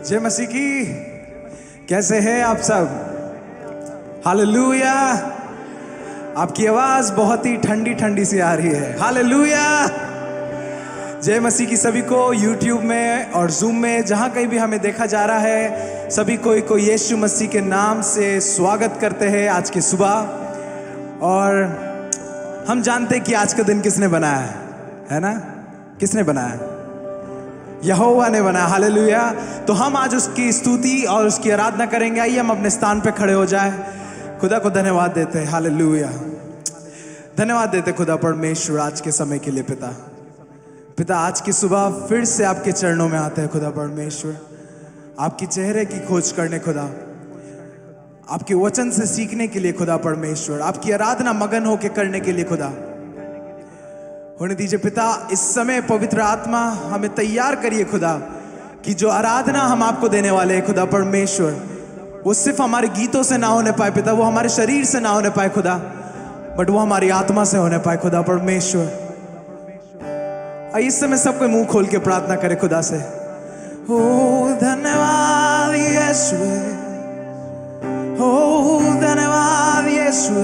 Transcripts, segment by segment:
जय मसीह की। कैसे हैं आप सब? हालेलुया। आपकी आवाज बहुत ही ठंडी ठंडी सी आ रही है। हालेलुया। जय मसीह की सभी को YouTube में और Zoom में जहां कहीं भी हमें देखा जा रहा है, सभी को यीशु मसीह के नाम से स्वागत करते हैं आज की सुबह। और हम जानते हैं कि आज का दिन किसने बनाया है ना? किसने बनाया? यहोवा ने बनाया। हालेलुया। तो हम आज उसकी स्तुति और उसकी आराधना करेंगे। आइए हम अपने स्थान पे खड़े हो जाए, खुदा को धन्यवाद देते हैं। हालेलुया। धन्यवाद देते खुदा परमेश्वर आज के समय के लिए। पिता आज की सुबह फिर से आपके चरणों में आते हैं खुदा परमेश्वर, आपकी चेहरे की खोज करने खुदा, आपके वचन से सीखने के लिए खुदा परमेश्वर, आपकी आराधना मगन होकर करने के लिए खुदा। होने दीजिए पिता, इस समय पवित्र आत्मा हमें तैयार करिए खुदा, कि जो आराधना हम आपको देने वाले हैं खुदा परमेश्वर, वो सिर्फ हमारे गीतों से ना होने पाए पिता, वो हमारे शरीर से ना होने पाए खुदा, बट वो हमारी आत्मा से होने पाए खुदा परमेश्वर। इस समय सबको मुंह खोल के प्रार्थना करे खुदा से। ओ धन्यवाद यीशु, ओ धन्यवाद यीशु,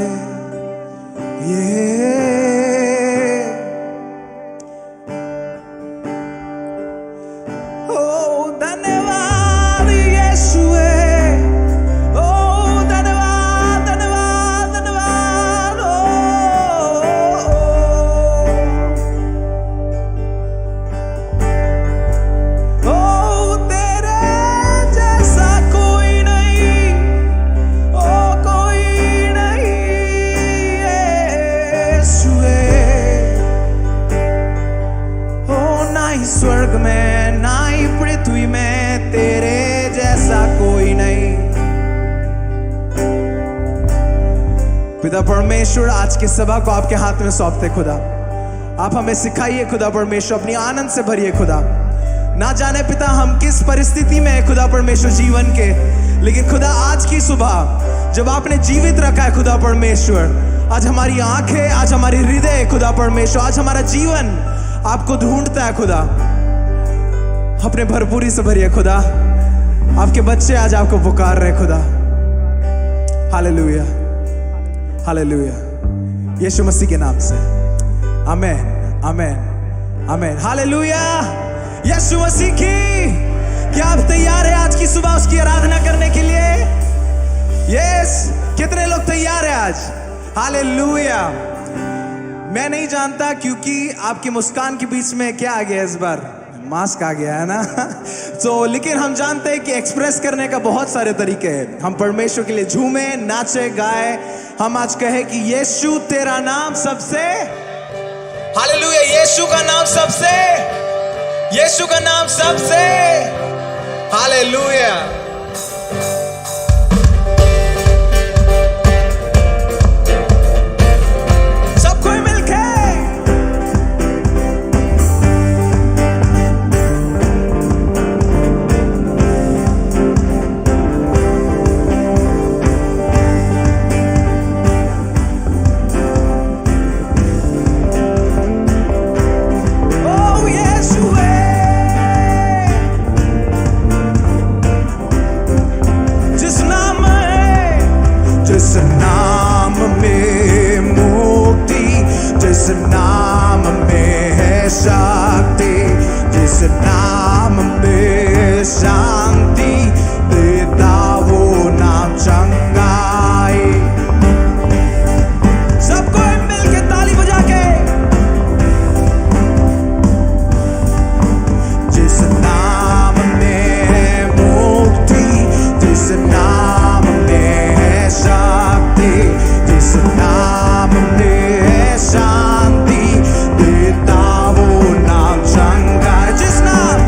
स्वर्ग में ना ही पृथ्वी में तेरे जैसा कोई नहीं। पिता परमेश्वर, आज की सभा को आपके हाथ में सौंपते खुदा, आप हमें सिखाइए खुदा परमेश्वर, अपनी आनंद से भरिए खुदा। ना जाने पिता हम किस परिस्थिति में है खुदा परमेश्वर जीवन के, लेकिन खुदा आज की सुबह जब आपने जीवित रखा है खुदा परमेश्वर, आज हमारी आंखें, आज हमारी हृदय खुदा परमेश्वर, आज हमारा जीवन आपको ढूंढता है खुदा। अपने भरपूरी से भरिए खुदा, आपके बच्चे आज आपको पुकार रहे खुदा। हालेलुया, हालेलुया, यीशु मसीह के नाम से आमेन, आमेन, आमेन। हालेलुया। यीशु मसीह की। क्या आप तैयार हैं आज की सुबह उसकी आराधना करने के लिए? यस। कितने लोग तैयार हैं आज? हालेलुया। मैं नहीं जानता, क्योंकि आपकी मुस्कान के बीच में क्या आ गया इस बार? मास्क आ गया है ना? तो लेकिन हम जानते हैं कि एक्सप्रेस करने का बहुत सारे तरीके हैं। हम परमेश्वर के लिए झूमे, नाचे, गाए। हम आज कहे कि यीशु तेरा नाम सबसे, हालेलुया, यीशु का नाम सबसे, यीशु का नाम सबसे, हालेलुया। शांति देता वो नाम चंगा, जिस नाम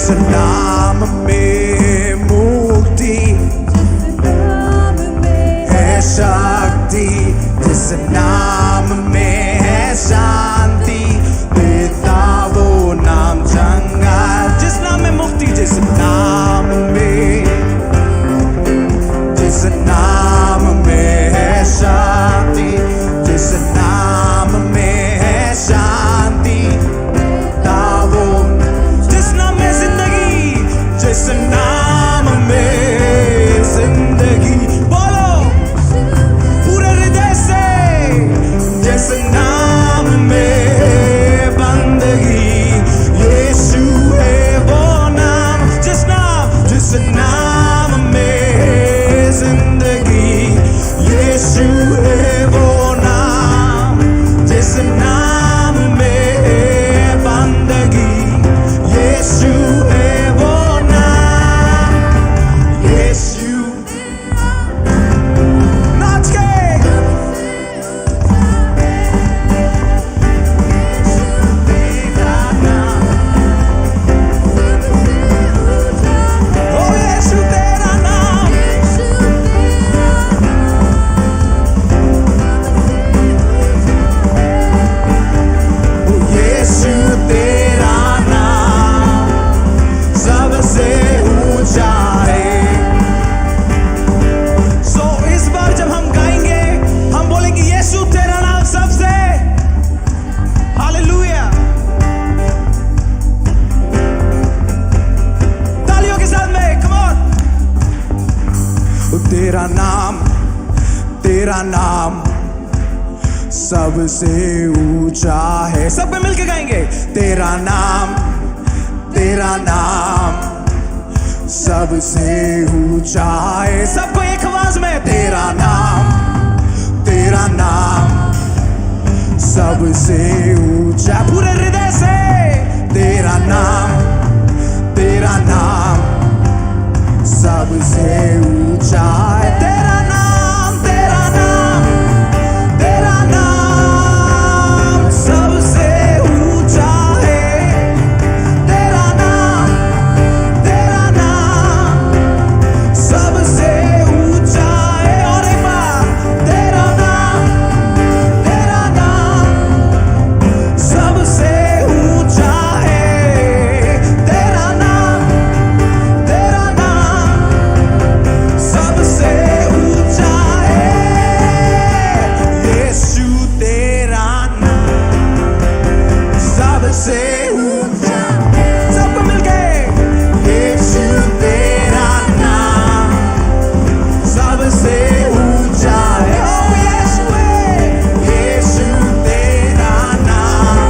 जिस नाम में मुक्ति है, शक्ति जिस नाम में है, शांति देता वो नाम चंगा। जिस नाम में मुक्ति, जिस नाम में, जिस नाम में है शांति, जिस नाम में है शांति देता वो, जिस नाम में जिंदगी, जिस नाम में जिंदगी, बोलो पूरे हृदय से, जिस नाम में बंदगी, यीशु है वो नाम, जिस नाम में जिंदगी, यीशु है वो नाम, जिस नाम में बंदगी, यीशु है वो नाम, यीशु। नाच के ओ यीशु तेरा नाम, ओ यीशु तेरा नाम सबसे ऊंचा है। सो इस बार जब हम गाएंगे, हम बोलेंगे यीशु तेरा नाम सबसे, हालेलुया। तालियों के साथ में, कम ऑन। तेरा नाम सबसे ऊंचा है। सब में मिलके गाएंगे, तेरा नाम सबसे ऊंचा है। सबको एक आवाज में, तेरा नाम सबसे ऊंचा, पूरे हृदय से, तेरा नाम सबसे ऊंचा है। तेरा नाम सबसे ऊंचा है। तेरा नाम सबसे ऊंचा है। और एक बार, तेरा नाम सबसे ऊंचा है। तेरा नाम सबसे ऊंचा है। यीशु तेरा नाम सबसे ऊंचा। सबको मिलके, यीशु तेरा नाम सबसे ऊंचा है। ओ यीशु तेरा नाम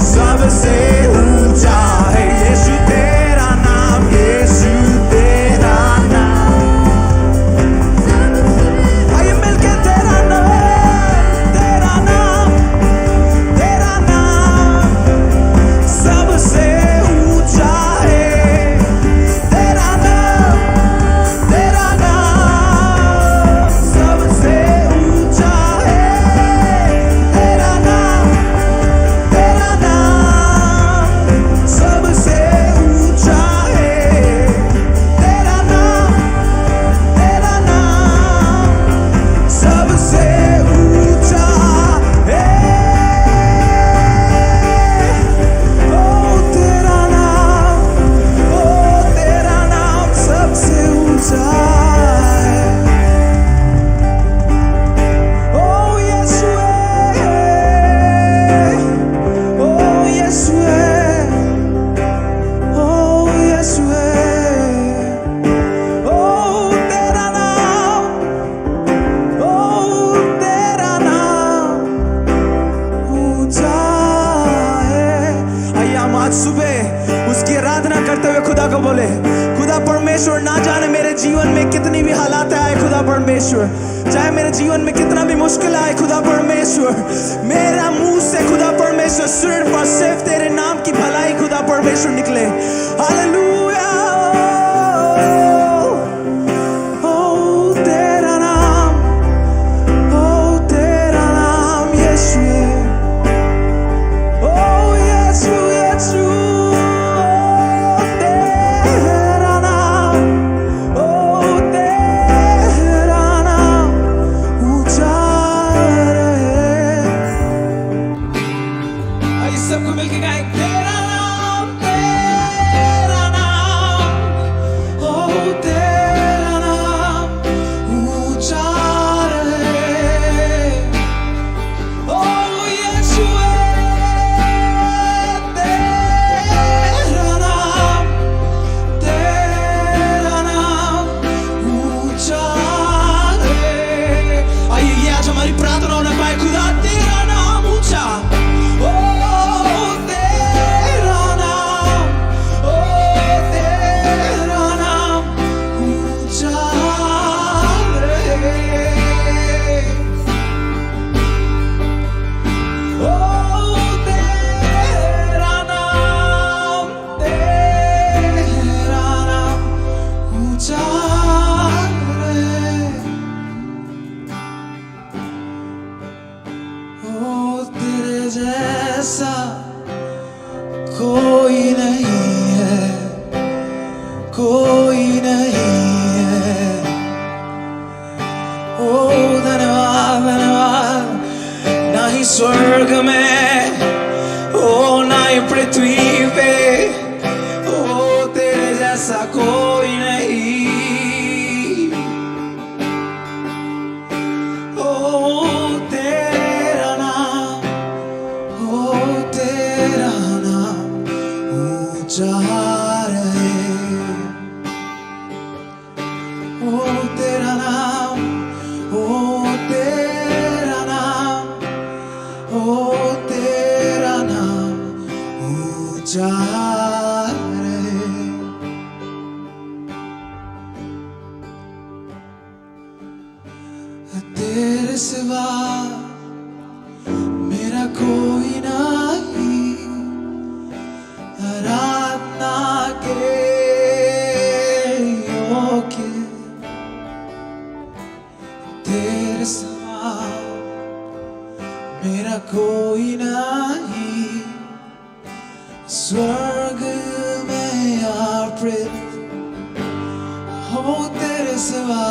सबसे ऊंचा है। यीशु तेरा नाम आइए मिलके, तेरा नाम सबसे ऊंचा है। तेरा नाम सबसे ऊंचा है। तेरा नाम सबसे ऊंचा है। तेरा नाम सबसे ऊंचा है। ओ तेरा नाम सबसे ऊंचा है। ओ यीशु है, ओ यीशु है, ओ यीशु है। ओ तेरा नाम ऊंचा है। आइए हम आज सुबह उसकी आराधना करते हुए खुदा को बोले, खुदा परमेश्वर, ना जाने मेरे जीवन में कितनी भी हालात आए, खुदा परमेश्वर, चाहे मेरे जीवन में कितना भी मुश्किल आए, खुदा परमेश्वर, मेरा मुंह से खुदा परमेश्वर सिर्फ और सिर्फ तेरे नाम की भलाई खुदा परमेश्वर निकले। हालेलुया। ओ तेरा नाम यीशु है। ओ यीशु नहीं है, कोई नहीं है। ओ धन्यवाद धन्यवाद। ना ही स्वर्ग में, ओ ना ही पृथ्वी पे, ओ तेरे जैसा कोई नहीं। ओ तेरा नाम, ओ तेरा नाम ऊंचा रहे। ओ तेरा नाम, ओ तेरा नाम, ओ तेरा नाम ऊंचा रहे। तेरे सिवा मेरा कोई नहीं, आराधना के योग्य। तेरे सिवा मेरा कोई नहीं, स्वर्ग में या पृथ्वी। हो तेरे सिवा,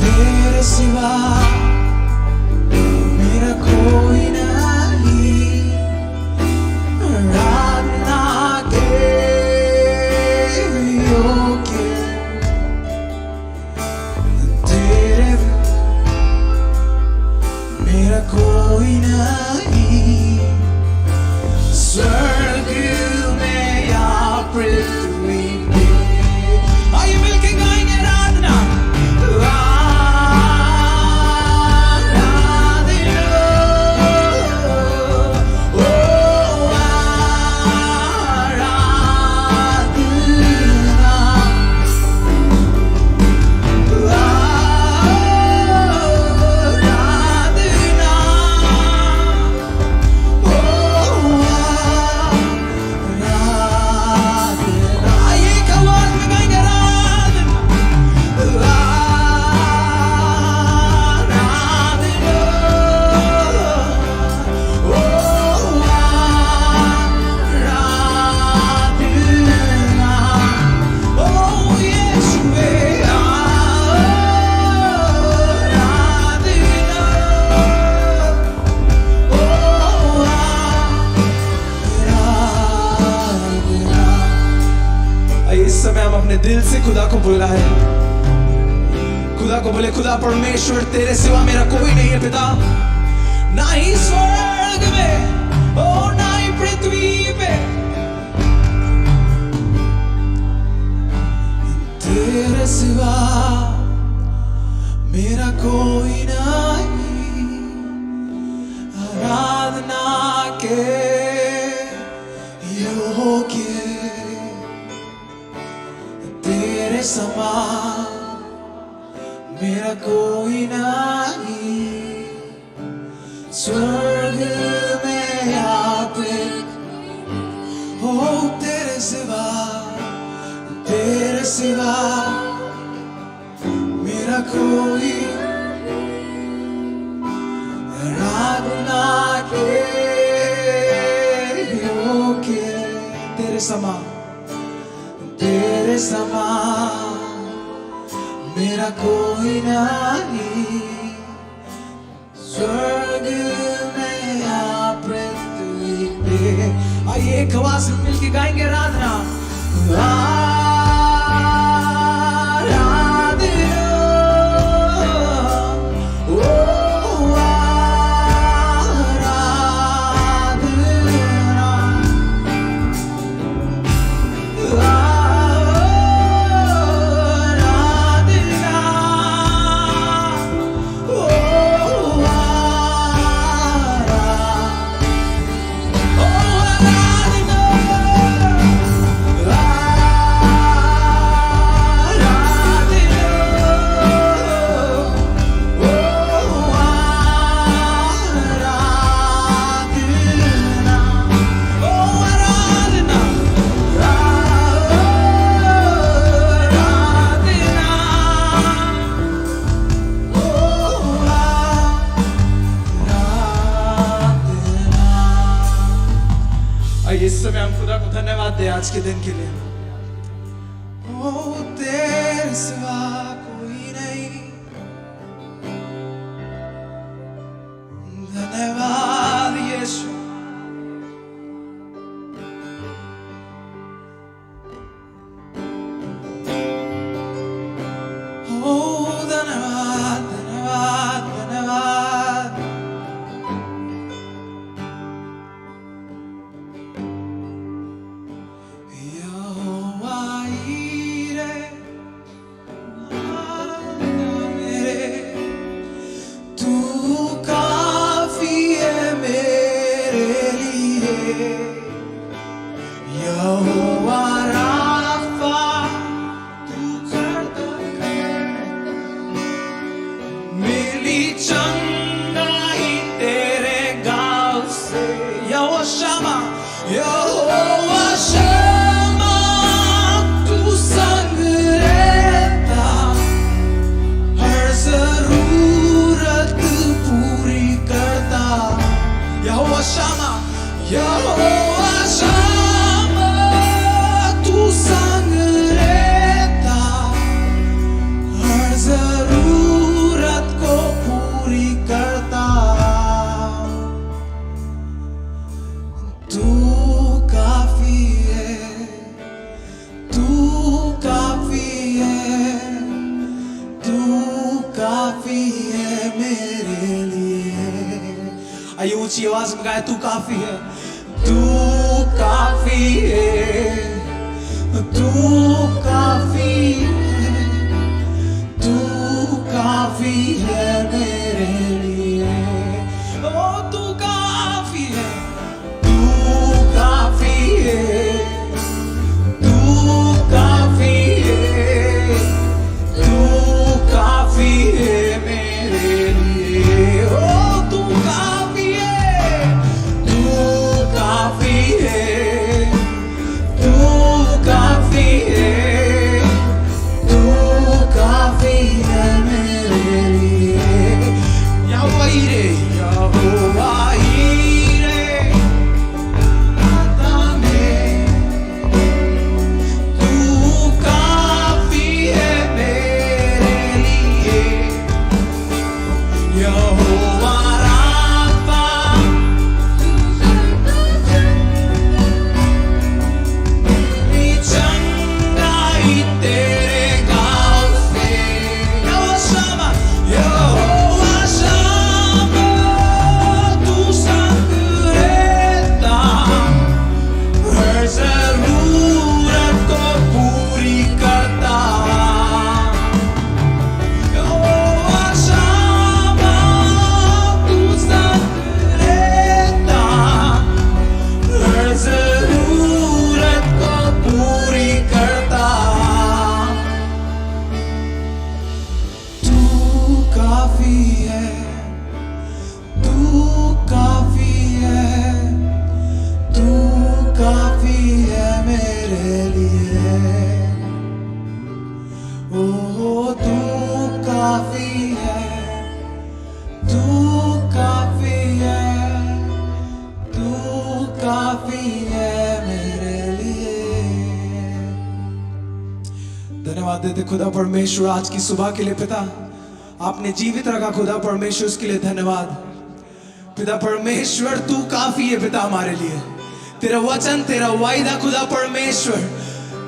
तेरे सिवा मेरा कोई नहीं, आराधना के योग्य। तेरे मेरा कोई नहीं, स्वर्ग में या पृथ्वी पे। आइए मिलके गाएंगे आराधना। अपने दिल से खुदा को बुलाए, खुदा को बोले, खुदा परमेश्वर तेरे सिवा मेरा कोई नहीं है पिता, ना ही स्वर्ग में, ओ ना ही पृथ्वी पे। तेरे सिवा मेरा कोई नहीं, आराधना के योग्य। तेरे समान मेरा कोई नहीं, स्वर्ग में या पृथ्वी। हो तेरे सिवा, तेरे सिवा मेरा कोई, आराधना के योग्य। तेरे समान, तेरे समान मेरा कोई नहीं, स्वर्ग में या पृथ्वी पे। आइए एक आवाज में मिलके गाएंगे आराधना। धन्यवाद दे आज के दिन के लिए। ओ तेरे सिवा कोई नहीं, धन्यवाद यीशु। ओ धन्यवाद धन्यवाद धन्यवाद। यहोवा ईरे मेरे, तू काफी है मेरे लिए। यहोवा राफा, तू करता मेरी चंगाई तेरे गाँव से। यहोवा शमा, यहोवा शमा, तू संग रहता, हर जरूरत पूरी करता। यहोवा शमा, यहोवा शमा, तू संग रहता, हर जरूरत को पूरी करता। तू काफी है, तू काफी है, तू काफी है मेरे लिए। आइए ऊंची आवाज में गाए, तू काफी है, तू काफी है, तू काफी है, तू काफी है मेरे लिए। ओ तू काफी है, तू काफी है, तू काफी है, तू काफी है मेरे लिए। ओ तू काफी है, तू काफी है, तू काफी है, तू काफी है मेरे लिए। यहोवा ईरे, यहोवा ईरे आता में, तू काफी है मेरे लिए। यहोवा राफा, मेरी चंगाई तेरे गाँव से। यहोवा शमा, यहोवा शमा, तू संग रहता, हर जरूरत को पूरी करता। यहोवा शमा, तू संग रहता, हर जरूरत को पूरी करता। तू काफी है, तू काफी है, तू काफी है मेरे लिए। ओ तू काफी है, तू काफी है, तू काफी है मेरे लिए। धन्यवाद देते खुदा परमेश्वर आज की सुबह के लिए। पिता आपने जीवित रखा खुदा परमेश्वर, उसके लिए धन्यवाद। पिता परमेश्वर तू काफी है पिता हमारे लिए। तेरा वचन, तेरा वायदा खुदा परमेश्वर,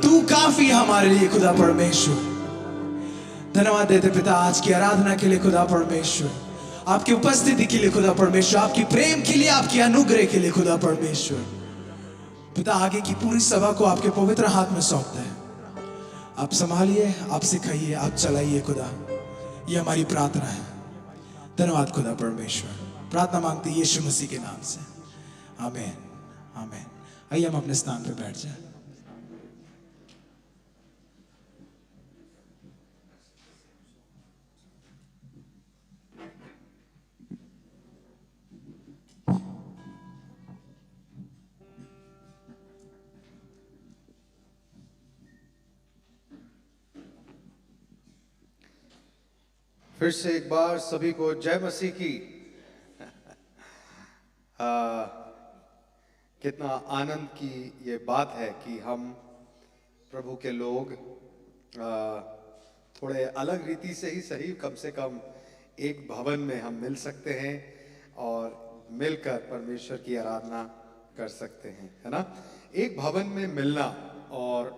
तू काफी है हमारे लिए खुदा परमेश्वर। धन्यवाद देते पिता आज की आराधना के लिए खुदा परमेश्वर, आपकी उपस्थिति के लिए खुदा परमेश्वर, आपकी प्रेम के लिए, आपकी अनुग्रह के लिए खुदा परमेश्वर। पिता आगे की पूरी सभा को आपके पवित्र हाथ में सौंपते हैं। आप संभालिए, आप सिखाइए, आप चलाइए खुदा, ये हमारी प्रार्थना है। धन्यवाद खुदा परमेश्वर। प्रार्थना मांगते यीशु मसीह के नाम से, आमीन आमीन। आइए हम अपने स्थान पे बैठ जाएं। फिर से एक बार सभी को जय मसीह की। कितना आनंद की ये बात है कि हम प्रभु के लोग थोड़े अलग रीति से ही सही, कम से कम एक भवन में हम मिल सकते हैं और मिलकर परमेश्वर की आराधना कर सकते हैं, है ना। एक भवन में मिलना और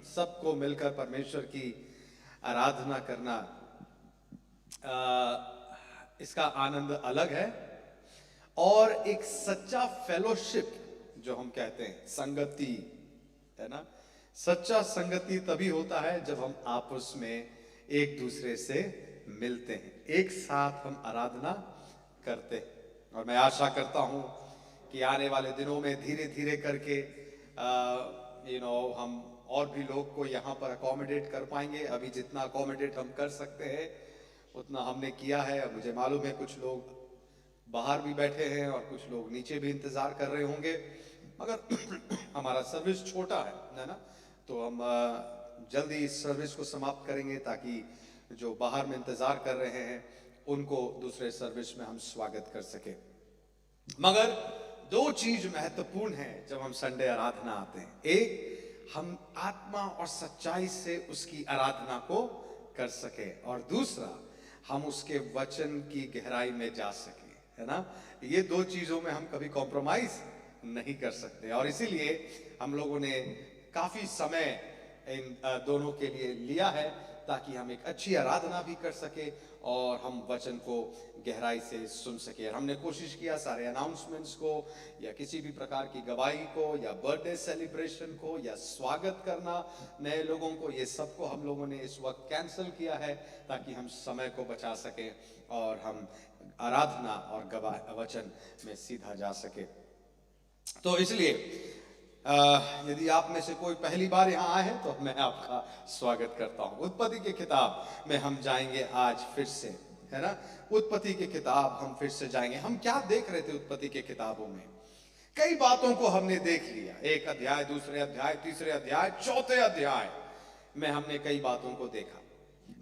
सबको मिलकर परमेश्वर की आराधना करना, इसका आनंद अलग है। और एक सच्चा फेलोशिप जो हम कहते हैं, संगति, है ना। सच्चा संगति तभी होता है जब हम आपस में एक दूसरे से मिलते हैं, एक साथ हम आराधना करते हैं। और मैं आशा करता हूं कि आने वाले दिनों में धीरे धीरे करके हम और भी लोग को यहाँ पर अकोमोडेट कर पाएंगे। अभी जितना अकोमोडेट हम कर सकते हैं उतना हमने किया है। मुझे मालूम है कुछ लोग बाहर भी बैठे हैं और कुछ लोग नीचे भी इंतजार कर रहे होंगे, मगर हमारा सर्विस छोटा है ना, तो हम जल्दी इस सर्विस को समाप्त करेंगे ताकि जो बाहर में इंतजार कर रहे हैं उनको दूसरे सर्विस में हम स्वागत कर सके। मगर दो चीज महत्वपूर्ण है जब हम संडे आराधना आते हैं। एक, हम आत्मा और सच्चाई से उसकी आराधना को कर सके, और दूसरा, हम उसके वचन की गहराई में जा सके, है ना। ये दो चीजों में हम कभी कॉम्प्रोमाइज नहीं कर सकते, और इसीलिए हम लोगों ने काफी समय इन दोनों के लिए लिया है ताकि हम एक अच्छी आराधना भी कर सके और हम वचन को गहराई से सुन सके। और हमने कोशिश किया सारे अनाउंसमेंट्स को या किसी भी प्रकार की गवाही को या बर्थडे सेलिब्रेशन को या स्वागत करना नए लोगों को, ये सबको हम लोगों ने इस वक्त कैंसिल किया है ताकि हम समय को बचा सके और हम आराधना और वचन में सीधा जा सके। तो इसलिए यदि आप में से कोई पहली बार यहाँ आए हैं तो मैं आपका स्वागत करता हूँ। उत्पत्ति की किताब में हम जाएंगे आज फिर से, है ना। उत्पत्ति की किताब हम फिर से जाएंगे। हम क्या देख रहे थे उत्पत्ति के किताबों में? कई बातों को हमने देख लिया। एक अध्याय, दूसरे अध्याय, तीसरे अध्याय, चौथे अध्याय में हमने कई बातों को देखा,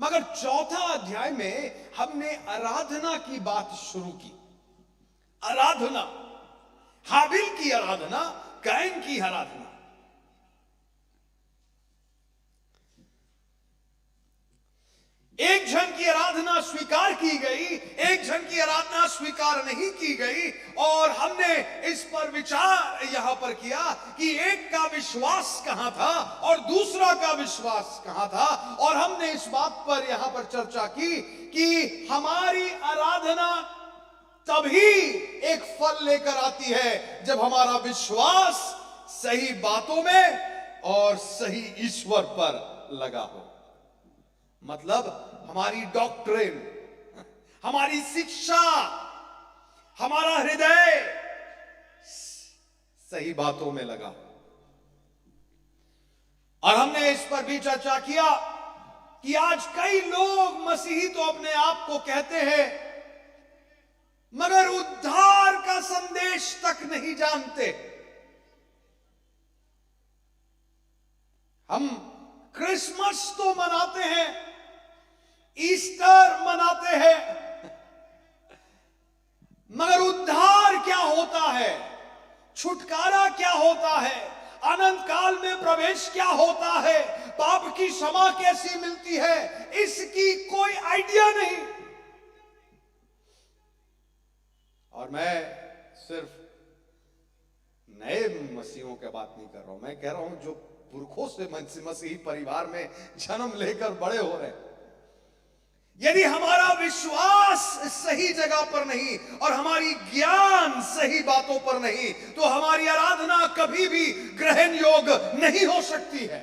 मगर चौथा अध्याय में हमने आराधना की बात शुरू की। आराधना, हाबिल की आराधना, कैन की आराधना। एक जन की आराधना स्वीकार की गई, एक जन की आराधना स्वीकार नहीं की गई, और हमने इस पर विचार यहां पर किया कि एक का विश्वास कहां था और दूसरा का विश्वास कहां था। और हमने इस बात पर यहां पर चर्चा की कि हमारी आराधना तभी एक फल लेकर आती है जब हमारा विश्वास सही बातों में और सही ईश्वर पर लगा हो। मतलब हमारी डॉक्ट्रिन, हमारी शिक्षा, हमारा हृदय सही बातों में लगा हो। और हमने इस पर भी चर्चा किया कि आज कई लोग मसीही तो अपने आप को कहते हैं मगर उद्धार का संदेश तक नहीं जानते। हम क्रिसमस तो मनाते हैं, ईस्टर मनाते हैं, मगर उद्धार क्या होता है, छुटकारा क्या होता है, अनंत काल में प्रवेश क्या होता है, पाप की क्षमा कैसी मिलती है, इसकी कोई आइडिया नहीं। और मैं सिर्फ नए मसीहों की बात नहीं कर रहा हूं, मैं कह रहा हूं जो पुरखों से मसीही परिवार में जन्म लेकर बड़े हो रहे हैं। यदि हमारा विश्वास सही जगह पर नहीं और हमारी ज्ञान सही बातों पर नहीं, तो हमारी आराधना कभी भी ग्रहण योग्य नहीं हो सकती है।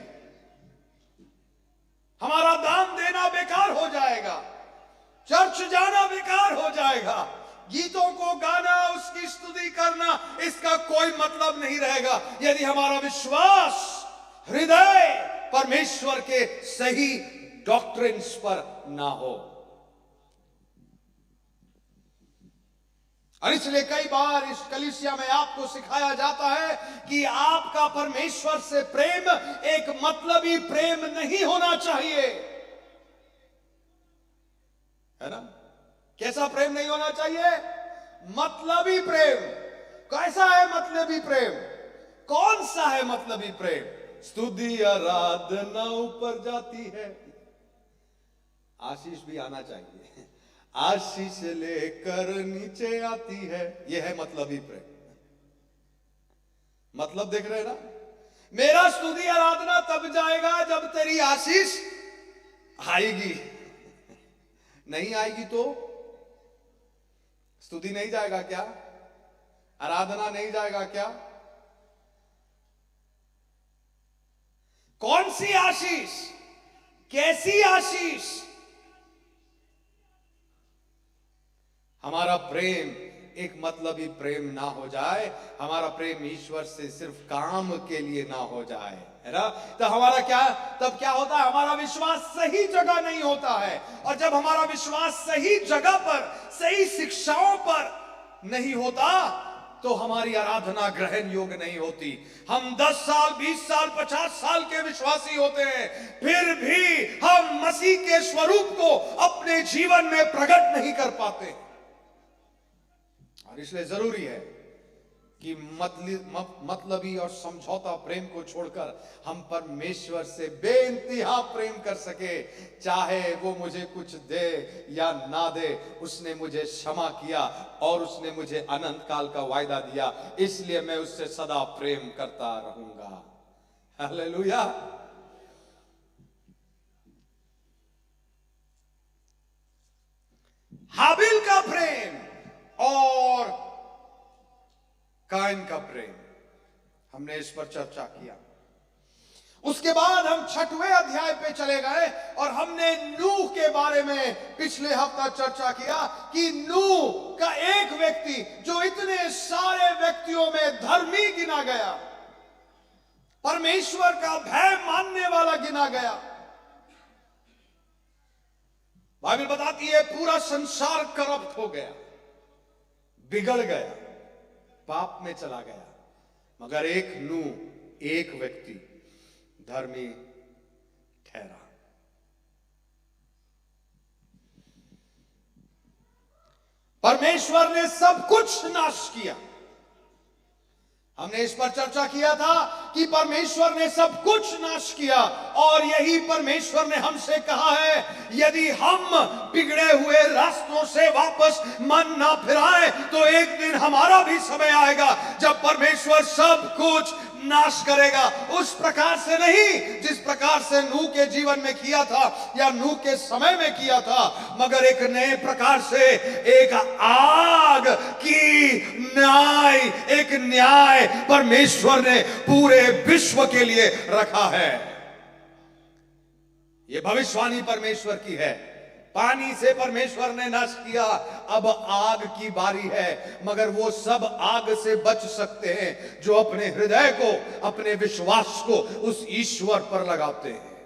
हमारा दान देना बेकार हो जाएगा, चर्च जाना बेकार हो जाएगा, गीतों को गाना, उसकी स्तुति करना, इसका कोई मतलब नहीं रहेगा यदि हमारा विश्वास, हृदय परमेश्वर के सही डॉक्ट्रिन्स पर ना हो। और इसलिए कई बार इस कलीसिया में आपको सिखाया जाता है कि आपका परमेश्वर से प्रेम एक मतलबी प्रेम नहीं होना चाहिए, है ना। कैसा प्रेम नहीं होना चाहिए? मतलबी प्रेम। कैसा है मतलबी प्रेम? कौन सा है मतलबी प्रेम? स्तुति आराधना ऊपर जाती है, आशीष भी आना चाहिए, आशीष लेकर नीचे आती है, यह है मतलबी प्रेम। मतलब देख रहे ना, मेरा स्तुति आराधना तब जाएगा जब तेरी आशीष आएगी, नहीं आएगी तो स्तुति नहीं जाएगा क्या? आराधना नहीं जाएगा क्या? कौन सी आशीष, कैसी आशीष? हमारा प्रेम एक मतलबी प्रेम ना हो जाए, हमारा प्रेम ईश्वर से सिर्फ काम के लिए ना हो जाए, है ना? तो हमारा क्या, तब क्या होता है? हमारा विश्वास सही जगह नहीं होता है, और जब हमारा विश्वास सही जगह पर, सही शिक्षाओं पर नहीं होता, तो हमारी आराधना ग्रहण योग्य नहीं होती। हम 10 साल, 20 साल, 50 साल के विश्वासी होते हैं, फिर भी हम मसीह के स्वरूप को अपने जीवन में प्रकट नहीं कर पाते। और इसलिए जरूरी है कि मतलबी और समझौता प्रेम को छोड़कर हम परमेश्वर से बेइंतहा प्रेम कर सके, चाहे वो मुझे कुछ दे या ना दे। उसने मुझे क्षमा किया और उसने मुझे अनंत काल का वायदा दिया, इसलिए मैं उससे सदा प्रेम करता रहूंगा। हालेलुया। हाबिल का प्रेम और काइन का प्रेम, हमने इस पर चर्चा किया। उसके बाद हम 6वें अध्याय पे चले गए और हमने नूह के बारे में पिछले हफ्ता चर्चा किया कि नूह का एक व्यक्ति जो इतने सारे व्यक्तियों में धर्मी गिना गया, परमेश्वर का भय मानने वाला गिना गया। बाइबल बताती है पूरा संसार करप्ट हो गया, बिगड़ गया, पाप में चला गया, मगर एक नूह, एक व्यक्ति धर्मी ठहरा। परमेश्वर ने सब कुछ नाश किया। हमने इस पर चर्चा किया था कि परमेश्वर ने सब कुछ नाश किया, और यही परमेश्वर ने हमसे कहा है, यदि हम बिगड़े हुए रास्तों से वापस मन ना फिराए तो एक दिन हमारा भी समय आएगा जब परमेश्वर सब कुछ नाश करेगा। उस प्रकार से नहीं जिस प्रकार से नूह के जीवन में किया था या नूह के समय में किया था, मगर एक नए प्रकार से, एक आग की न्याय परमेश्वर ने पूरे विश्व के लिए रखा है। यह भविष्यवाणी परमेश्वर की है। पानी से परमेश्वर ने नाश किया, अब आग की बारी है, मगर वो सब आग से बच सकते हैं जो अपने हृदय को, अपने विश्वास को उस ईश्वर पर लगाते हैं।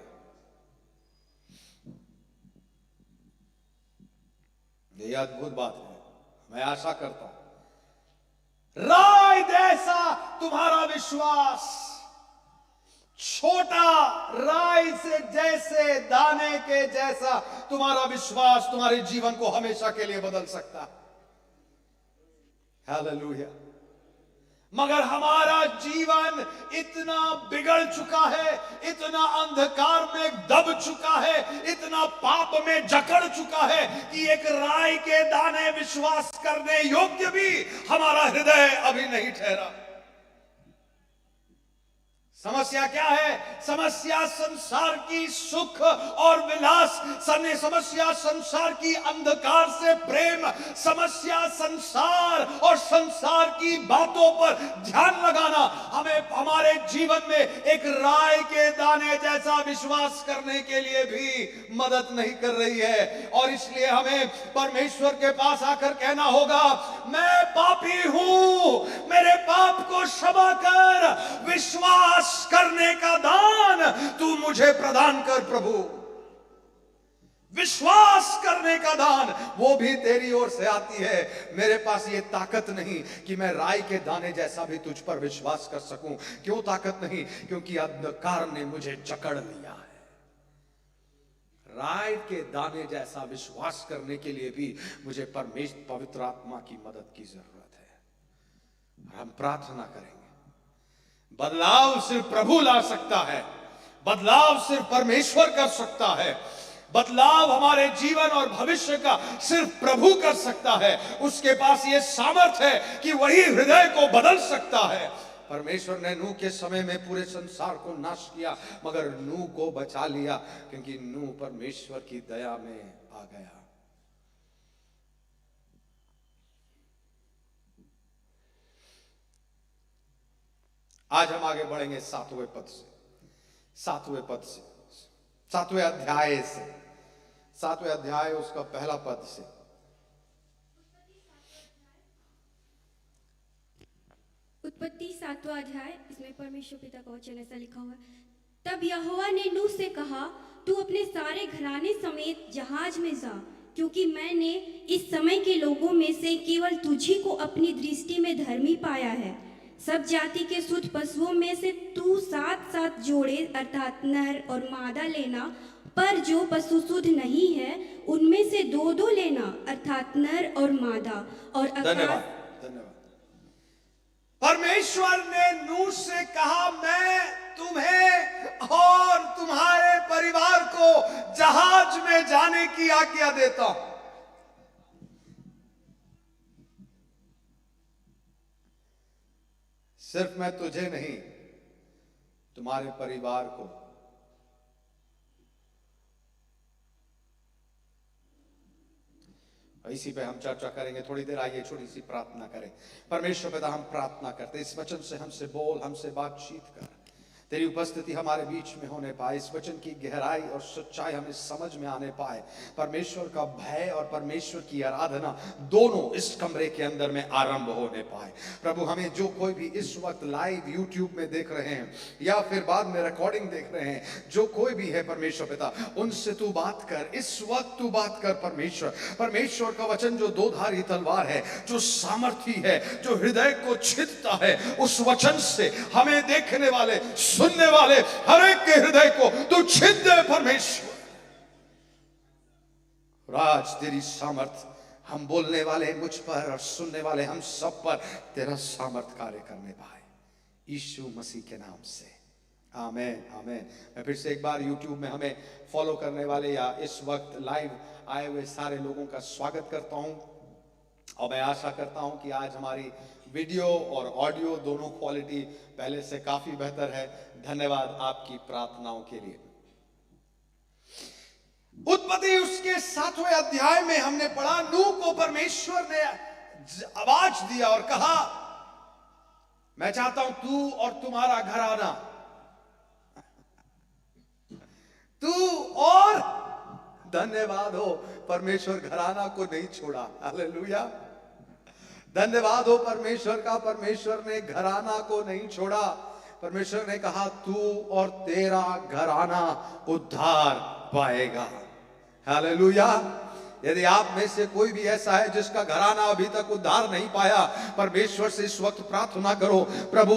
यह अद्भुत बात है। मैं आशा करता हूं राय जैसा तुम्हारा विश्वास, छोटा राई से जैसे, दाने के जैसा तुम्हारा विश्वास तुम्हारे जीवन को हमेशा के लिए बदल सकता है। हालेलुया। मगर हमारा जीवन इतना बिगड़ चुका है, इतना अंधकार में दब चुका है, इतना पाप में जकड़ चुका है कि एक राई के दाने विश्वास करने योग्य भी हमारा हृदय अभी नहीं ठहरा। समस्या क्या है? समस्या संसार की सुख और विलास, समस्या संसार की अंधकार से प्रेम, समस्या संसार और संसार की बातों पर ध्यान लगाना हमें हमारे जीवन में एक राय के दाने जैसा विश्वास करने के लिए भी मदद नहीं कर रही है। और इसलिए हमें परमेश्वर के पास आकर कहना होगा, मैं पापी हूं, मेरे पाप को क्षमा कर, विश्वास करने का दान तू मुझे प्रदान कर प्रभु। विश्वास करने का दान वो भी तेरी ओर से आती है। मेरे पास ये ताकत नहीं कि मैं राई के दाने जैसा भी तुझ पर विश्वास कर सकूं। क्यों ताकत नहीं? क्योंकि अंधकार ने मुझे जकड़ लिया है। राई के दाने जैसा विश्वास करने के लिए भी मुझे परमेश्वर पवित्र आत्मा की मदद की जरूरत है। हम प्रार्थना करेंगे, बदलाव सिर्फ प्रभु ला सकता है, बदलाव सिर्फ परमेश्वर कर सकता है, बदलाव हमारे जीवन और भविष्य का सिर्फ प्रभु कर सकता है। उसके पास ये सामर्थ्य है कि वही हृदय को बदल सकता है। परमेश्वर ने नूह के समय में पूरे संसार को नाश किया, मगर नूह को बचा लिया, क्योंकि नूह परमेश्वर की दया में आ गया। आज हम आगे बढ़ेंगे 7वें पद से, 7वें पद से, 7वें अध्याय से, 7वें अध्याय उसका पहला पद से। उत्पत्ति 7वां अध्याय, इसमें परमेश्वर पिता का वचन ऐसा लिखा हुआ है। तब यहोवा ने नूह से कहा, तू अपने सारे घराने समेत जहाज में जा, क्योंकि मैंने इस समय के लोगों में से केवल तुझी को अपनी दृष्टि में धर्मी पाया है। सब जाति के शुद्ध पशुओं में से तू 7-7 जोड़े अर्थात नर और मादा लेना, पर जो पशु शुद्ध नहीं है उनमें से 2-2 लेना अर्थात नर और मादा। और धन्यवाद, धन्यवाद। परमेश्वर ने नूह से कहा, मैं तुम्हें और तुम्हारे परिवार को जहाज में जाने की आज्ञा देता हूं। सिर्फ मैं तुझे नहीं, तुम्हारे परिवार को इसी पे हम चर्चा करेंगे थोड़ी देर। आइए छोटी सी प्रार्थना करें। परमेश्वर पिता, हम प्रार्थना करते, इस वचन से हमसे बोल, हमसे बातचीत कर, तेरी उपस्थिति हमारे बीच में होने पाए, इस वचन की गहराई और सच्चाई हमें समझ में आने पाए, परमेश्वर का भय और परमेश्वर की आराधना दोनों इस कमरे के अंदर में आरंभ होने पाए। प्रभु, हमें जो कोई भी इस वक्त लाइव यूट्यूब में देख रहे हैं या फिर बाद में रिकॉर्डिंग देख रहे हैं, जो कोई भी है परमेश्वर पिता, उनसे तू बात कर, इस वक्त तू बात कर परमेश्वर। परमेश्वर का वचन जो दो-धारी तलवार है, जो सामर्थी है, जो हृदय को छिदता है, उस वचन से हमें देखने वाले, सुनने वाले हर एक के हृदय को तू छीन दे परमेश्वर। आज तेरी सामर्थ हम बोलने वाले मुझ पर और सुनने वाले हम सब पर तेरा सामर्थ कार्य करने पाए, यीशु मसीह के नाम से, आमेन, आमेन। मैं फिर से एक बार YouTube में हमें फॉलो करने वाले या इस वक्त लाइव आए हुए सारे लोगों का स्वागत करता हूं, और मैं आशा करता हूं कि आज हमारी वीडियो और ऑडियो दोनों क्वालिटी पहले से काफी बेहतर है। धन्यवाद आपकी प्रार्थनाओं के लिए। उत्पत्ति उसके 7वें अध्याय में हमने पढ़ा, नूह को परमेश्वर ने आवाज दिया और कहा, मैं चाहता हूं तू और तुम्हारा घराना, तू और, धन्यवाद हो परमेश्वर घराना को नहीं छोड़ा, हालेलुया। धन्यवाद हो परमेश्वर का, परमेश्वर ने घराना को नहीं छोड़ा। परमेश्वर ने कहा, तू और तेरा घराना उद्धार पाएगा, हालेलुया। यदि आप में से कोई भी ऐसा है जिसका घराना अभी तक उद्धार नहीं पाया, परमेश्वर से इस वक्त प्रार्थना करो, प्रभु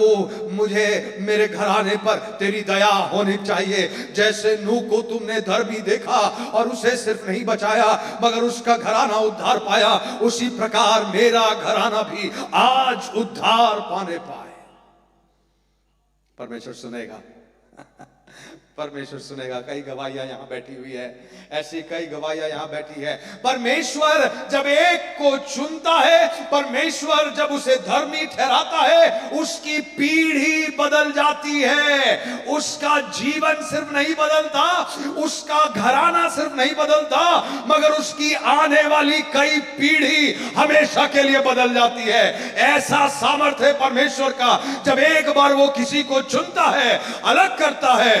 मुझे मेरे घराने पर तेरी दया होनी चाहिए। जैसे नूह को तुमने धर्मी देखा और उसे सिर्फ नहीं बचाया मगर उसका घराना उद्धार पाया, उसी प्रकार मेरा घराना भी आज उद्धार पाने पाए। परमेश्वर सुनेगा, परमेश्वर सुनेगा। कई गवाहियां यहां बैठी हुई है, ऐसी कई गवाहियां यहां बैठी है। परमेश्वर जब एक को चुनता है, परमेश्वर जब उसे धर्मी ठहराता है, उसकी पीढ़ी बदल जाती है। उसका जीवन सिर्फ नहीं बदलता, उसका घराना सिर्फ नहीं बदलता, मगर उसकी आने वाली कई पीढ़ी हमेशा के लिए बदल जाती है। ऐसा सामर्थ्य है परमेश्वर का, जब एक बार वो किसी को चुनता है, अलग करता है,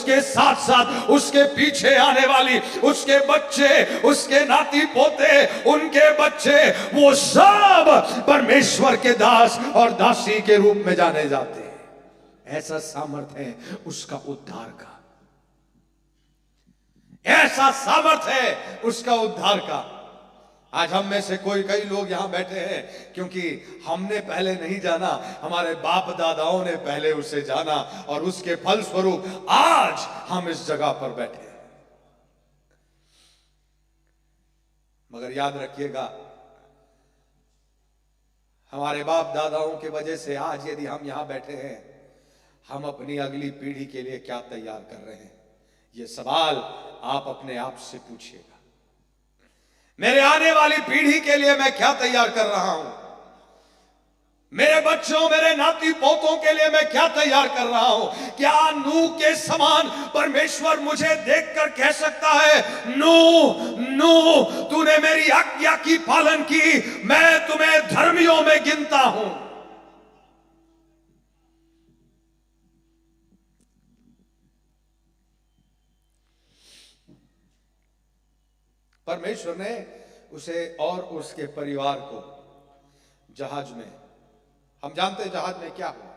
उसके साथ साथ उसके पीछे आने वाली उसके बच्चे, उसके नाती पोते, उनके बच्चे, वो सब परमेश्वर के दास और दासी के रूप में जाने जाते हैं। ऐसा सामर्थ्य है उसका उद्धार का, ऐसा सामर्थ्य है उसका उद्धार का। आज हम में से कई लोग यहां बैठे हैं क्योंकि हमने पहले नहीं जाना, हमारे बाप दादाओं ने पहले उसे जाना, और उसके फलस्वरूप आज हम इस जगह पर बैठे हैं। मगर याद रखिएगा, हमारे बाप दादाओं की वजह से आज यदि हम यहां बैठे हैं, हम अपनी अगली पीढ़ी के लिए क्या तैयार कर रहे हैं? ये सवाल आप अपने आप से पूछिएगा। मेरे आने वाली पीढ़ी के लिए मैं क्या तैयार कर रहा हूं? मेरे बच्चों, मेरे नाती पोतों के लिए मैं क्या तैयार कर रहा हूं? क्या नूह के समान परमेश्वर मुझे देखकर कह सकता है, नूह तूने मेरी आज्ञा की पालन की, मैं तुम्हें धर्मियों में गिनता हूं? परमेश्वर ने उसे और उसके परिवार को जहाज में, हम जानते हैं जहाज में क्या हुआ।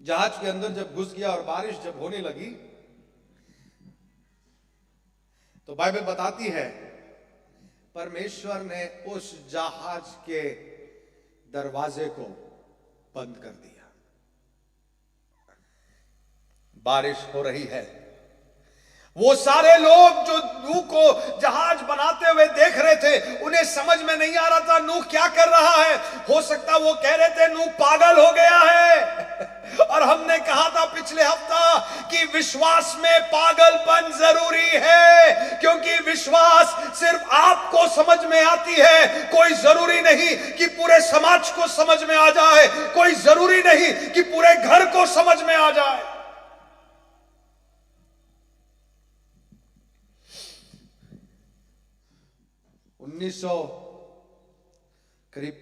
जहाज के अंदर जब घुस गया और बारिश जब होने लगी तो बाइबल बताती है परमेश्वर ने उस जहाज के दरवाजे को बंद कर दिया। बारिश हो रही है, वो सारे लोग जो नूह को जहाज बनाते हुए देख रहे थे, उन्हें समझ में नहीं आ रहा था नूह क्या कर रहा है। हो सकता वो कह रहे थे नूह पागल हो गया है। और हमने कहा था पिछले हफ्ता कि विश्वास में पागलपन जरूरी है, क्योंकि विश्वास सिर्फ आपको समझ में आती है। कोई जरूरी नहीं कि पूरे समाज को समझ में आ जाए, कोई जरूरी नहीं कि पूरे घर को समझ में आ जाए। करीब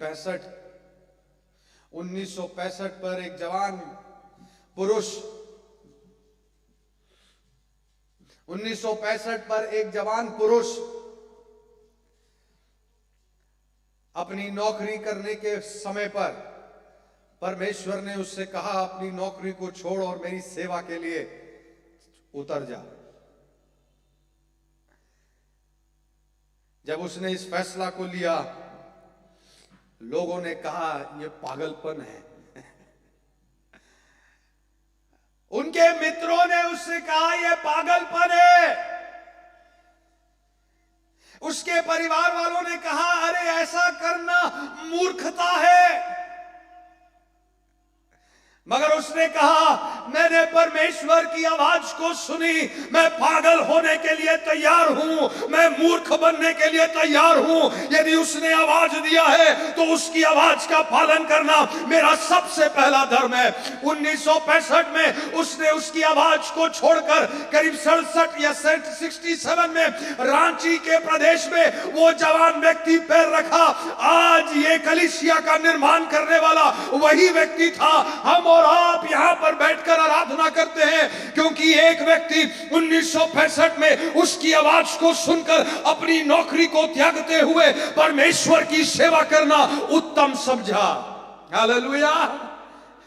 1965 पर एक जवान पुरुष 1965 पर एक जवान पुरुष अपनी नौकरी करने के समय पर परमेश्वर ने उससे कहा, अपनी नौकरी को छोड़ और मेरी सेवा के लिए उतर जा। जब उसने इस फैसला को लिया, लोगों ने कहा यह पागलपन है। उनके मित्रों ने उससे कहा यह पागलपन है। उसके परिवार वालों ने कहा अरे ऐसा करना मूर्खता है। मगर उसने कहा मैंने परमेश्वर की आवाज को सुनी, मैं पागल होने के लिए तैयार हूं, मैं मूर्ख बनने के लिए तैयार हूं। यदि उसने आवाज दिया है तो उसकी आवाज का पालन करना मेरा सबसे पहला धर्म है। 1965 में उसने उसकी आवाज को छोड़कर करीब 67 या 67 में रांची के प्रदेश में वो जवान व्यक्ति पैर रखा। आज ये कलीसिया का निर्माण करने वाला वही व्यक्ति था। हम और आप यहां पर बैठकर आराधना करते हैं क्योंकि एक व्यक्ति 1965 में उसकी आवाज को सुनकर अपनी नौकरी को त्यागते हुए परमेश्वर की सेवा करना उत्तम समझा। Hallelujah,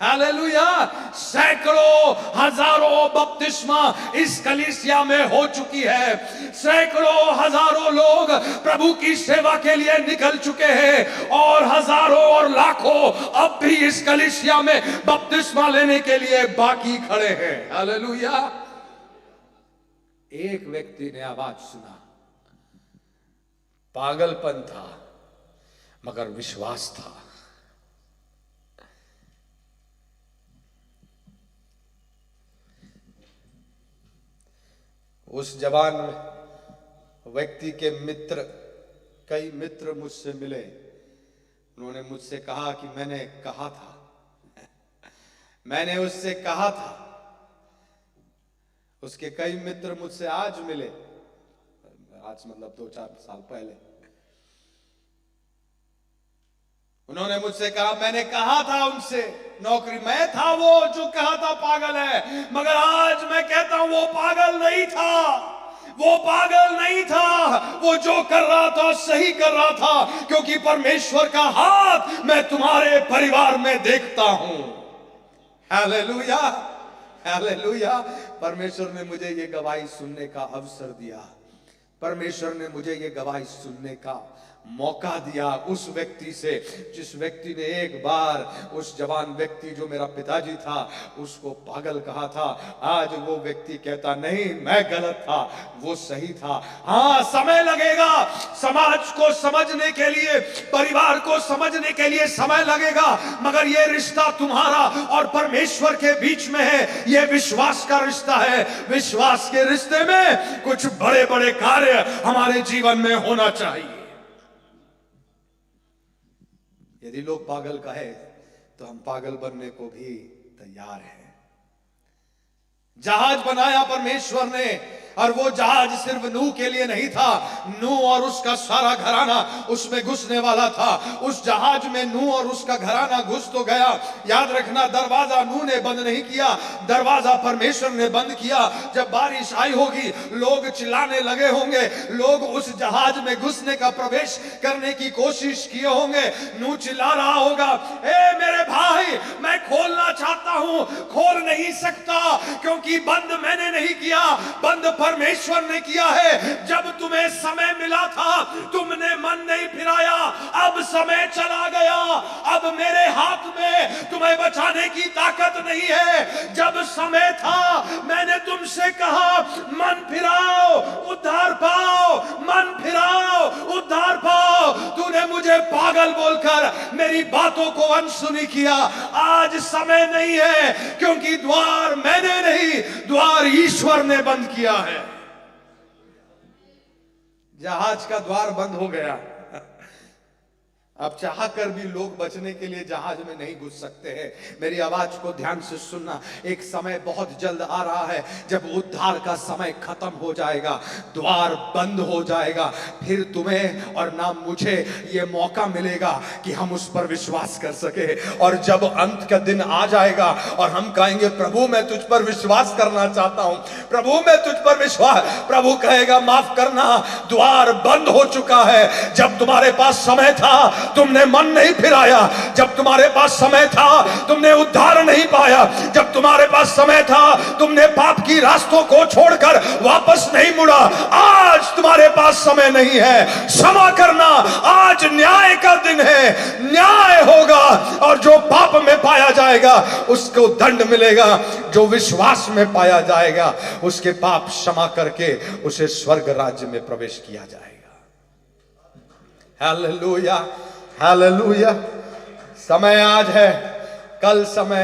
hallelujah. सैकड़ों हजारों बपतिस्मा इस कलीसिया में हो चुकी है। सैकड़ों हजारों लोग प्रभु की सेवा के लिए निकल चुके हैं और हजारों और लाखों अब भी इस कलीसिया में बपतिस्मा लेने के लिए बाकी खड़े हैं। हालेलुया। एक व्यक्ति ने आवाज सुना, पागलपन था मगर विश्वास था। उस जवान व्यक्ति के मित्र, कई मित्र मुझसे मिले। उन्होंने मुझसे कहा कि मैंने कहा था, मैंने उससे कहा था। उसके कई मित्र मुझसे आज मिले, आज मतलब 2-4 साल पहले। उन्होंने मुझसे कहा, मैंने कहा था उनसे नौकरी, मैं था वो जो कहा था पागल है, मगर आज मैं कहता हूं वो पागल नहीं था, वो पागल नहीं था। वो जो कर रहा था सही कर रहा था, क्योंकि परमेश्वर का हाथ मैं तुम्हारे परिवार में देखता हूं। Hallelujah, hallelujah. परमेश्वर ने मुझे ये गवाही सुनने का अवसर दिया। परमेश्वर ने मुझे ये गवाही सुनने का मौका दिया उस व्यक्ति से, जिस व्यक्ति ने एक बार उस जवान व्यक्ति जो मेरा पिताजी था उसको पागल कहा था, आज वो व्यक्ति कहता नहीं मैं गलत था, वो सही था। हाँ, समय लगेगा, समाज को समझने के लिए, परिवार को समझने के लिए समय लगेगा, मगर ये रिश्ता तुम्हारा और परमेश्वर के बीच में है। ये विश्वास का रिश्ता है। विश्वास के रिश्ते में कुछ बड़े बड़े कार्य हमारे जीवन में होना चाहिए। यदि लोग पागल कहे तो हम पागल बनने को भी तैयार हैं। जहाज बनाया परमेश्वर ने, और वो जहाज सिर्फ नूह के लिए नहीं था। नूह और उसका सारा घराना उसमें घुसने वाला था। उस जहाज में नूह और उसका घराना घुस तो गया। याद रखना, दरवाजा नूह ने बंद नहीं किया, दरवाजा परमेश्वर ने बंद किया। जब बारिश आई होगी, लोग चिल्लाने लगे होंगे, लोग उस जहाज में घुसने का, प्रवेश करने की कोशिश किए होंगे। नूह चिल्ला रहा होगा, ए मेरे भाई, मैं खोलना चाहता हूं, खोल नहीं सकता, क्योंकि बंद मैंने नहीं किया, बंद परमेश्वर ने किया है। जब तुम्हें समय मिला था तुमने मन नहीं फिराया, अब समय चला गया, अब मेरे हाथ में तुम्हें बचाने की ताकत नहीं है। जब समय था मैंने तुमसे कहा मन फिराओ उद्धार पाओ, मन फिराओ उद्धार पाओ। तूने मुझे पागल बोलकर मेरी बातों को अनसुनी किया। आज समय नहीं है, क्योंकि द्वार मैंने नहीं, द्वार ईश्वर ने बंद किया है। जहाज का द्वार बंद हो गया। अब चाह कर भी लोग बचने के लिए जहाज में नहीं घुस सकते हैं। मेरी आवाज को ध्यान से सुनना, एक समय बहुत जल्द आ रहा है जब उद्धार का समय खत्म हो जाएगा, द्वार बंद हो जाएगा। फिर तुम्हें और ना मुझे ये मौका मिलेगा कि हम उस पर विश्वास कर सके। और जब अंत का दिन आ जाएगा और हम कहेंगे प्रभु मैं तुझ पर विश्वास करना चाहता हूं, प्रभु मैं तुझ पर विश्वास, प्रभु कहेगा माफ करना, द्वार बंद हो चुका है। जब तुम्हारे पास समय था तुमने मन नहीं फिराया, जब तुम्हारे पास समय था तुमने उद्धार नहीं पाया, जब तुम्हारे पास समय था तुमने पाप की रास्तों को छोड़कर वापस नहीं मुड़ा। आज तुम्हारे पास समय नहीं है क्षमा करना, आज न्याय का दिन है, न्याय होगा और जो पाप में पाया जाएगा उसको दंड मिलेगा, जो विश्वास में पाया जाएगा उसके पाप क्षमा करके उसे स्वर्ग राज्य में प्रवेश किया जाएगा। Hallelujah, hallelujah. समय आज है, कल समय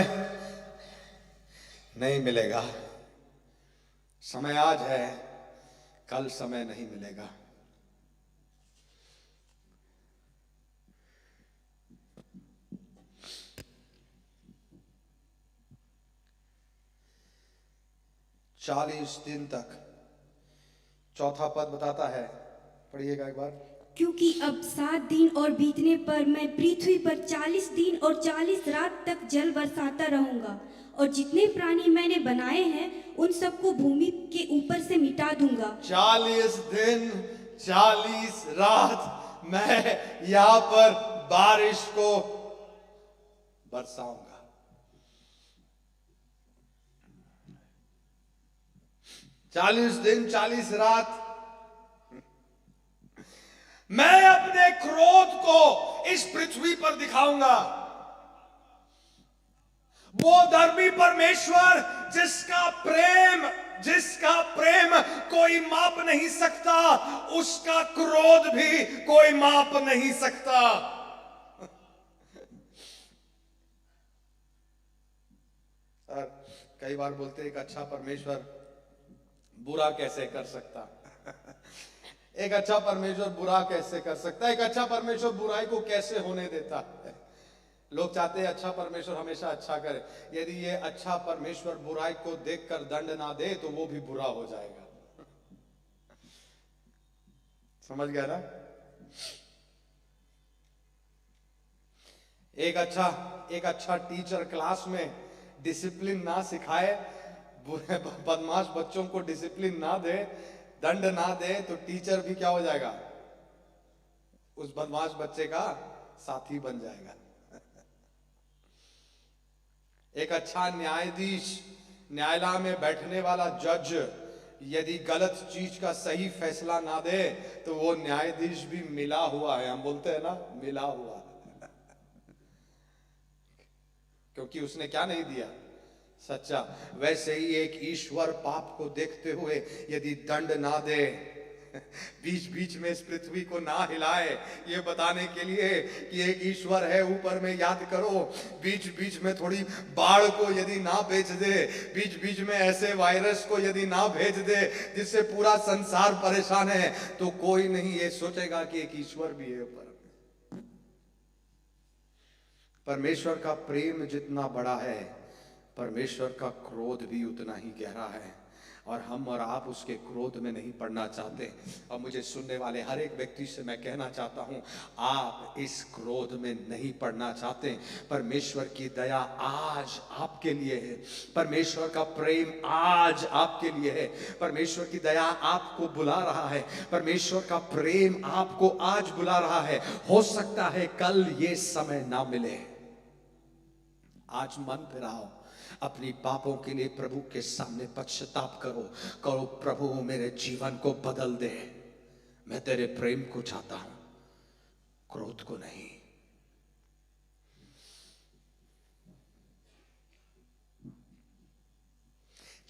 नहीं मिलेगा। समय आज है, कल समय नहीं मिलेगा। चालीस दिन तक, चौथा पद बताता है, पढ़िएगा एक बार। क्योंकि अब 7 दिन और बीतने पर मैं पृथ्वी पर 40 दिन और 40 रात तक जल बरसाता रहूंगा, और जितने प्राणी मैंने बनाए हैं उन सबको भूमि के ऊपर से मिटा दूंगा। 40 दिन 40 रात मैं यहां पर बारिश को बरसाऊंगा। 40 दिन 40 रात मैं अपने क्रोध को इस पृथ्वी पर दिखाऊंगा। वो धर्मी परमेश्वर जिसका प्रेम कोई माप नहीं सकता, उसका क्रोध भी कोई माप नहीं सकता। सर कई बार बोलते एक अच्छा परमेश्वर बुरा कैसे कर सकता, एक अच्छा परमेश्वर बुरा कैसे कर सकता है, एक अच्छा परमेश्वर बुराई को कैसे होने देता है। लोग चाहते हैं अच्छा परमेश्वर हमेशा अच्छा करे। यदि ये अच्छा परमेश्वर बुराई को देखकर दंड ना दे तो वो भी बुरा हो जाएगा। समझ गया ना? एक अच्छा टीचर क्लास में डिसिप्लिन ना सिखाए, बदमाश बच्चों को डिसिप्लिन ना दे, दंड ना दे, तो टीचर भी क्या हो जाएगा, उस बदमाश बच्चे का साथी बन जाएगा। एक अच्छा न्यायाधीश, न्यायालय में बैठने वाला जज यदि गलत चीज का सही फैसला ना दे तो वो न्यायाधीश भी मिला हुआ है। हम बोलते हैं ना, मिला हुआ है। क्योंकि उसने क्या नहीं दिया? सच्चा। वैसे ही एक ईश्वर पाप को देखते हुए यदि दंड ना दे, बीच बीच में इस पृथ्वी को ना हिलाए, ये बताने के लिए कि एक ईश्वर है ऊपर में, याद करो, बीच बीच में थोड़ी बाढ़ को यदि ना भेज दे, बीच बीच में ऐसे वायरस को यदि ना भेज दे जिससे पूरा संसार परेशान है, तो कोई नहीं ये सोचेगा कि एक ईश्वर भी है ऊपर। परमेश्वर का प्रेम जितना बड़ा है, परमेश्वर का क्रोध भी उतना ही गहरा है, और हम और आप उसके क्रोध में नहीं पड़ना चाहते। और मुझे सुनने वाले हर एक व्यक्ति से मैं कहना चाहता हूं, आप इस क्रोध में नहीं पड़ना चाहते। परमेश्वर की दया आज आपके लिए है, परमेश्वर का प्रेम आज आपके लिए है, परमेश्वर की दया आपको बुला रहा है, परमेश्वर का प्रेम आपको आज बुला रहा है। हो सकता है कल ये समय ना मिले। आज मन फिराओ, अपनी पापों के लिए प्रभु के सामने पश्चाताप करो, करो प्रभु मेरे जीवन को बदल दे, मैं तेरे प्रेम को चाहता हूं, क्रोध को नहीं।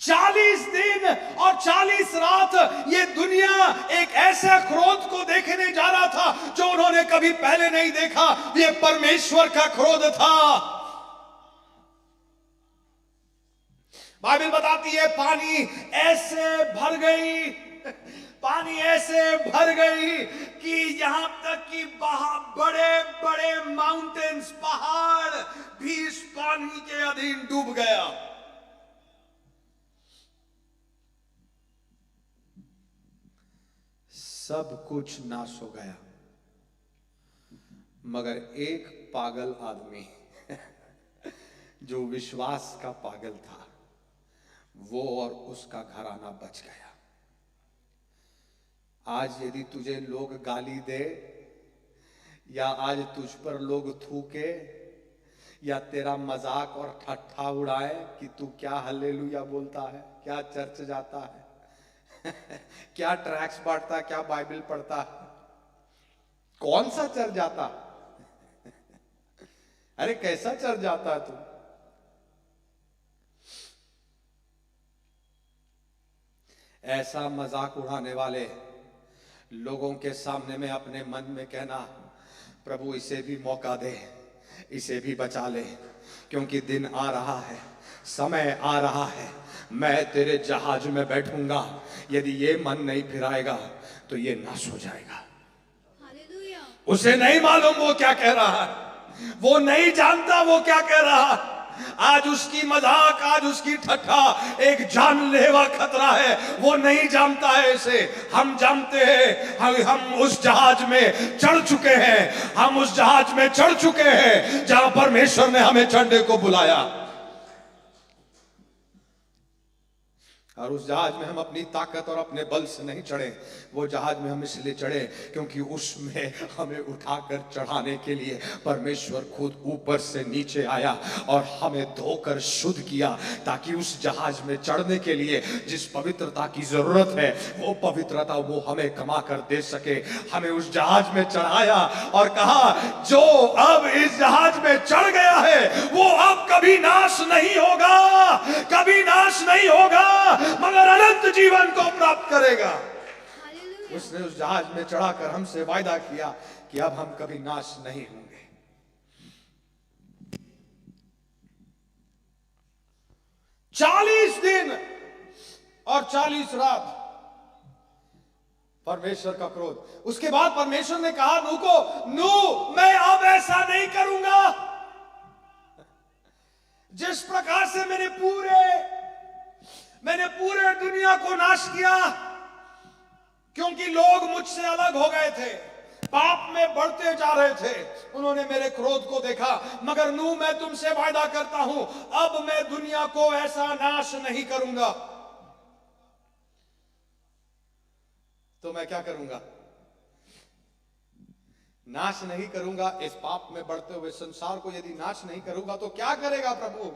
चालीस दिन और 40 रात ये दुनिया एक ऐसे क्रोध को देखने जा रहा था जो उन्होंने कभी पहले नहीं देखा। ये परमेश्वर का क्रोध था। बाइबल बताती है पानी ऐसे भर गई, पानी ऐसे भर गई कि यहां तक कि बड़े बड़े माउंटेन्स, पहाड़ भी इस पानी के अधीन डूब गया। सब कुछ नाश हो गया, मगर एक पागल आदमी जो विश्वास का पागल था, वो और उसका घराना बच गया। आज यदि तुझे लोग गाली दे, या आज तुझ पर लोग थूके, या तेरा मजाक और ठट्ठा उड़ाए कि तू क्या हल्लेलुया बोलता है, क्या चर्च जाता है, क्या ट्रैक्स बांटता, क्या बाइबल पढ़ता, कौन सा चर्च जाता, अरे कैसा चर्च जाता है तू? ऐसा मजाक उड़ाने वाले लोगों के सामने में अपने मन में कहना, प्रभु इसे भी मौका दे, इसे भी बचा ले, क्योंकि दिन आ रहा है, समय आ रहा है, मैं तेरे जहाज में बैठूंगा, यदि ये मन नहीं फिराएगा तो ये नाश हो जाएगा। हालेलुया। उसे नहीं मालूम वो क्या कह रहा है, वो नहीं जानता वो क्या कह रहा है। आज उसकी मजाक, आज उसकी ठट्ठा एक जानलेवा खतरा है, वो नहीं जानता है इसे। हम जानते हैं, हम उस जहाज में चढ़ चुके हैं, हम उस जहाज में चढ़ चुके हैं जहां परमेश्वर ने हमें चढ़ने को बुलाया। और उस जहाज में हम अपनी ताकत और अपने बल से नहीं चढ़े, वो जहाज में हम इसलिए चढ़े क्योंकि उसमें हमें उठाकर चढ़ाने के लिए परमेश्वर खुद ऊपर से नीचे आया और हमें धोकर शुद्ध किया, ताकि उस जहाज में चढ़ने के लिए जिस पवित्रता की जरूरत है वो पवित्रता वो हमें कमा कर दे सके। हमें उस जहाज में चढ़ाया और कहा, जो अब इस जहाज में चढ़ गया है वो अब कभी नाश नहीं होगा, कभी नाश नहीं होगा, मगर अनंत जीवन को प्राप्त करेगा। उसने उस जहाज में चढ़ाकर हमसे वायदा किया कि अब हम कभी नाश नहीं होंगे। 40 दिन और 40 रात परमेश्वर का क्रोध। उसके बाद परमेश्वर ने कहा नूह को, नूह मैं अब ऐसा नहीं करूंगा, जिस प्रकार से मैंने पूरे दुनिया को नाश किया, क्योंकि लोग मुझसे अलग हो गए थे, पाप में बढ़ते जा रहे थे, उन्होंने मेरे क्रोध को देखा। मगर नूह मैं तुमसे वायदा करता हूं, अब मैं दुनिया को ऐसा नाश नहीं करूंगा। तो मैं क्या करूंगा? नाश नहीं करूंगा। इस पाप में बढ़ते हुए संसार को यदि नाश नहीं करूंगा तो क्या करेगा प्रभु?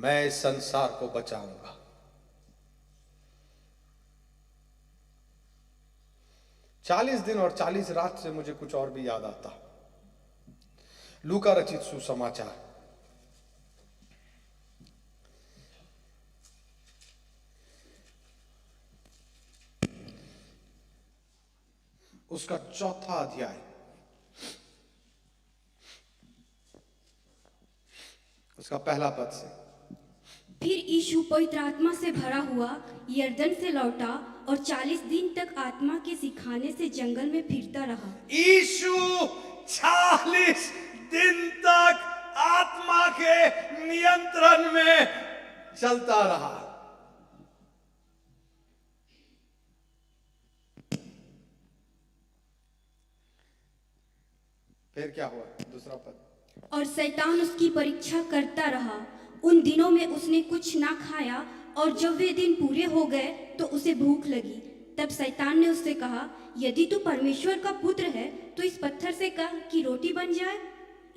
मैं इस संसार को बचाऊंगा। चालीस दिन और 40 रात से मुझे कुछ और भी याद आता। लूका रचित सुसमाचार उसका 4था अध्याय, उसका पहला पद से। फिर यीशु पवित्र आत्मा से भरा हुआ यरदन से लौटा और 40 दिन तक आत्मा के सिखाने से जंगल में फिरता रहा। यीशु 40 दिन तक आत्मा के नियंत्रण में चलता रहा। फिर क्या हुआ? दूसरा पद। और शैतान उसकी परीक्षा करता रहा। उन दिनों में उसने कुछ ना खाया और जब वे दिन पूरे हो गए तो उसे भूख लगी। तब शैतान ने उससे कहा, यदि तू परमेश्वर का पुत्र है तो इस पत्थर से कह कि रोटी बन जाए।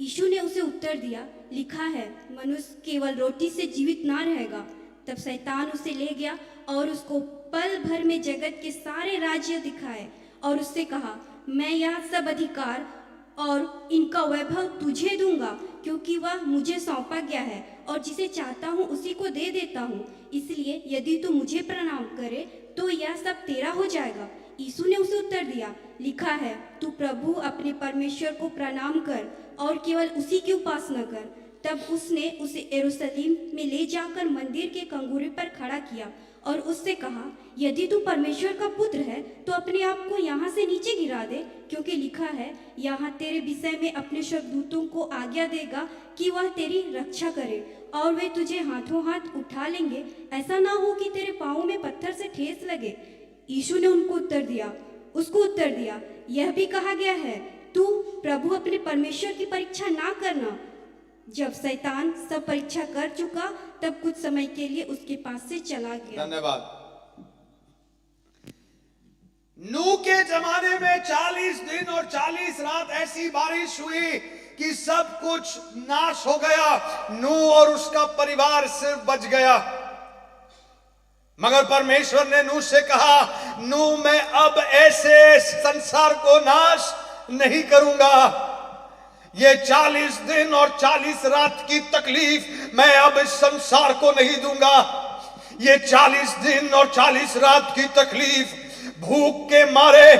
यीशु ने उसे उत्तर दिया, लिखा है, मनुष्य केवल रोटी से जीवित ना रहेगा। तब शैतान उसे ले गया और उसको पल भर में जगत के सारे राज्य दिखाए और उससे कहा, मैं यह सब अधिकार और इनका वैभव तुझे दूंगा, क्योंकि वह मुझे सौंपा गया है और जिसे चाहता हूँ उसी को दे देता हूँ। इसलिए यदि तू मुझे प्रणाम करे तो यह सब तेरा हो जाएगा। यीशु ने उसे उत्तर दिया, लिखा है, तू प्रभु अपने परमेश्वर को प्रणाम कर और केवल उसी की उपासना कर। तब उसने उसे यरूशलेम में ले जाकर मंदिर के कंगूरे पर खड़ा किया और उससे कहा, यदि तू परमेश्वर का पुत्र है तो अपने आप को यहाँ से नीचे गिरा दे, क्योंकि लिखा है, यहाँ तेरे विषय में अपने स्वर्गदूतों को आज्ञा देगा कि वह तेरी रक्षा करे और वे तुझे हाथों हाथ उठा लेंगे, ऐसा ना हो कि तेरे पाँव में पत्थर से ठेस लगे। यीशु ने उसको उत्तर दिया, यह भी कहा गया है, तू प्रभु अपने परमेश्वर की परीक्षा ना करना। जब शैतान सब परीक्षा कर चुका तब कुछ समय के लिए उसके पास से चला गया। धन्यवाद। नूह के जमाने में 40 दिन और 40 रात ऐसी बारिश हुई कि सब कुछ नाश हो गया। नूह और उसका परिवार सिर्फ बच गया। मगर परमेश्वर ने नूह से कहा, नूह, मैं अब ऐसे संसार को नाश नहीं करूंगा। ये 40 दिन और 40 रात की तकलीफ मैं अब इस संसार को नहीं दूंगा। ये 40 दिन और 40 रात की तकलीफ भूख के मारे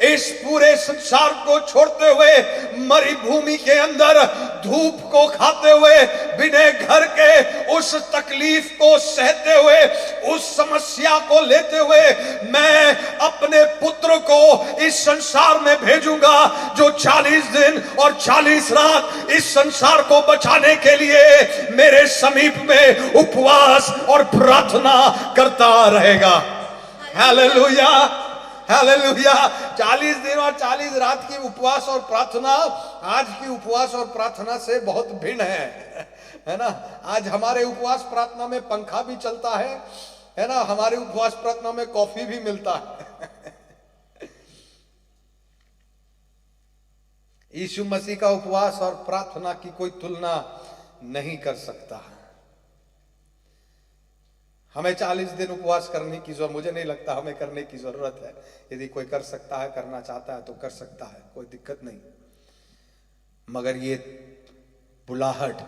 इस पूरे संसार को छोड़ते हुए मरी भूमि के अंदर धूप को खाते हुए बिना घर के उस तकलीफ को सहते हुए उस समस्या को लेते हुए मैं अपने पुत्र को इस संसार में भेजूंगा, जो 40 दिन और 40 रात इस संसार को बचाने के लिए मेरे समीप में उपवास और प्रार्थना करता रहेगा। Hallelujah, hallelujah. 40 दिन और 40 रात की उपवास और प्रार्थना आज की उपवास और प्रार्थना से बहुत भिन्न है ना। आज हमारे उपवास प्रार्थना में पंखा भी चलता है ना। हमारे उपवास प्रार्थना में कॉफी भी मिलता है। यीशु मसीह का उपवास और प्रार्थना की कोई तुलना नहीं कर सकता। हमें 40 दिन उपवास करने की जरूरत, मुझे नहीं लगता हमें करने की जरूरत है। यदि कोई कर सकता है, करना चाहता है तो कर सकता है, कोई दिक्कत नहीं। मगर ये बुलाहट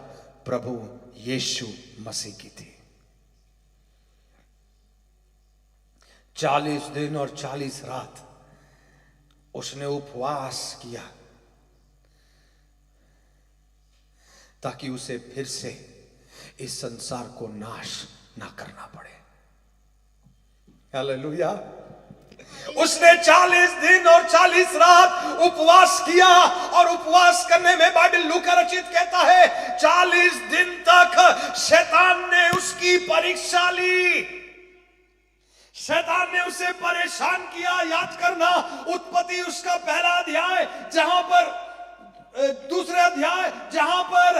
प्रभु यीशु मसीह की थी। 40 दिन और 40 रात उसने उपवास किया ताकि उसे फिर से इस संसार को नाश ना करना पड़े। हालेलुया। उसने 40 दिन और 40 रात उपवास किया और उपवास करने में बाइबल लूका रचित कहता है 40 दिन तक शैतान ने उसकी परीक्षा ली। शैतान ने उसे परेशान किया। याद करना, उत्पत्ति उसका पहला अध्याय, जहां पर दूसरे अध्याय जहां पर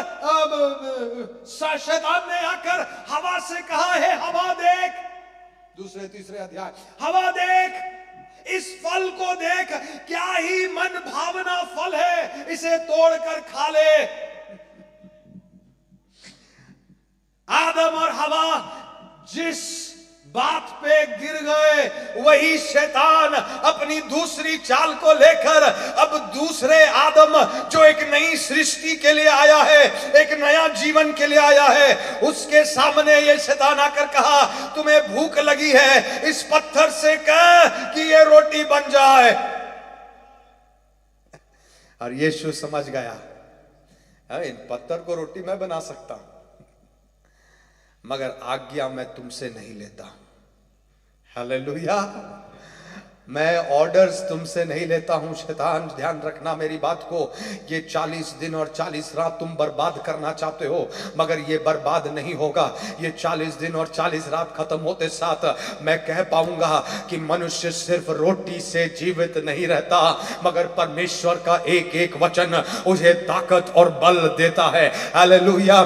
शैतान ने आकर हवा से कहा है, हवा देख। दूसरे तीसरे अध्याय, हवा देख, इस फल को देख, क्या ही मन भावना फल है, इसे तोड़कर खा ले। आदम और हवा जिस बात पे गिर गए, वही शैतान अपनी दूसरी चाल को लेकर अब दूसरे आदम जो एक नई सृष्टि के लिए आया है, एक नया जीवन के लिए आया है, उसके सामने ये शैतान आकर कहा, तुम्हें भूख लगी है, इस पत्थर से कह कि ये रोटी बन जाए। और यीशु समझ गया, इन पत्थर को रोटी मैं बना सकता हूं, मगर आज्ञा मैं तुमसे नहीं लेता। हालेलुया। मैं ऑर्डर्स तुमसे नहीं लेता हूं। शैतान, ध्यान रखना मेरी बात को, ये 40 दिन और 40 रात तुम बर्बाद करना चाहते हो, मगर ये बर्बाद नहीं होगा। ये 40 दिन और 40 रात खत्म होते साथ मैं कह पाऊंगा कि मनुष्य सिर्फ रोटी से जीवित नहीं रहता, मगर परमेश्वर का एक एक वचन उसे ताकत और बल देता है। हालेलुया।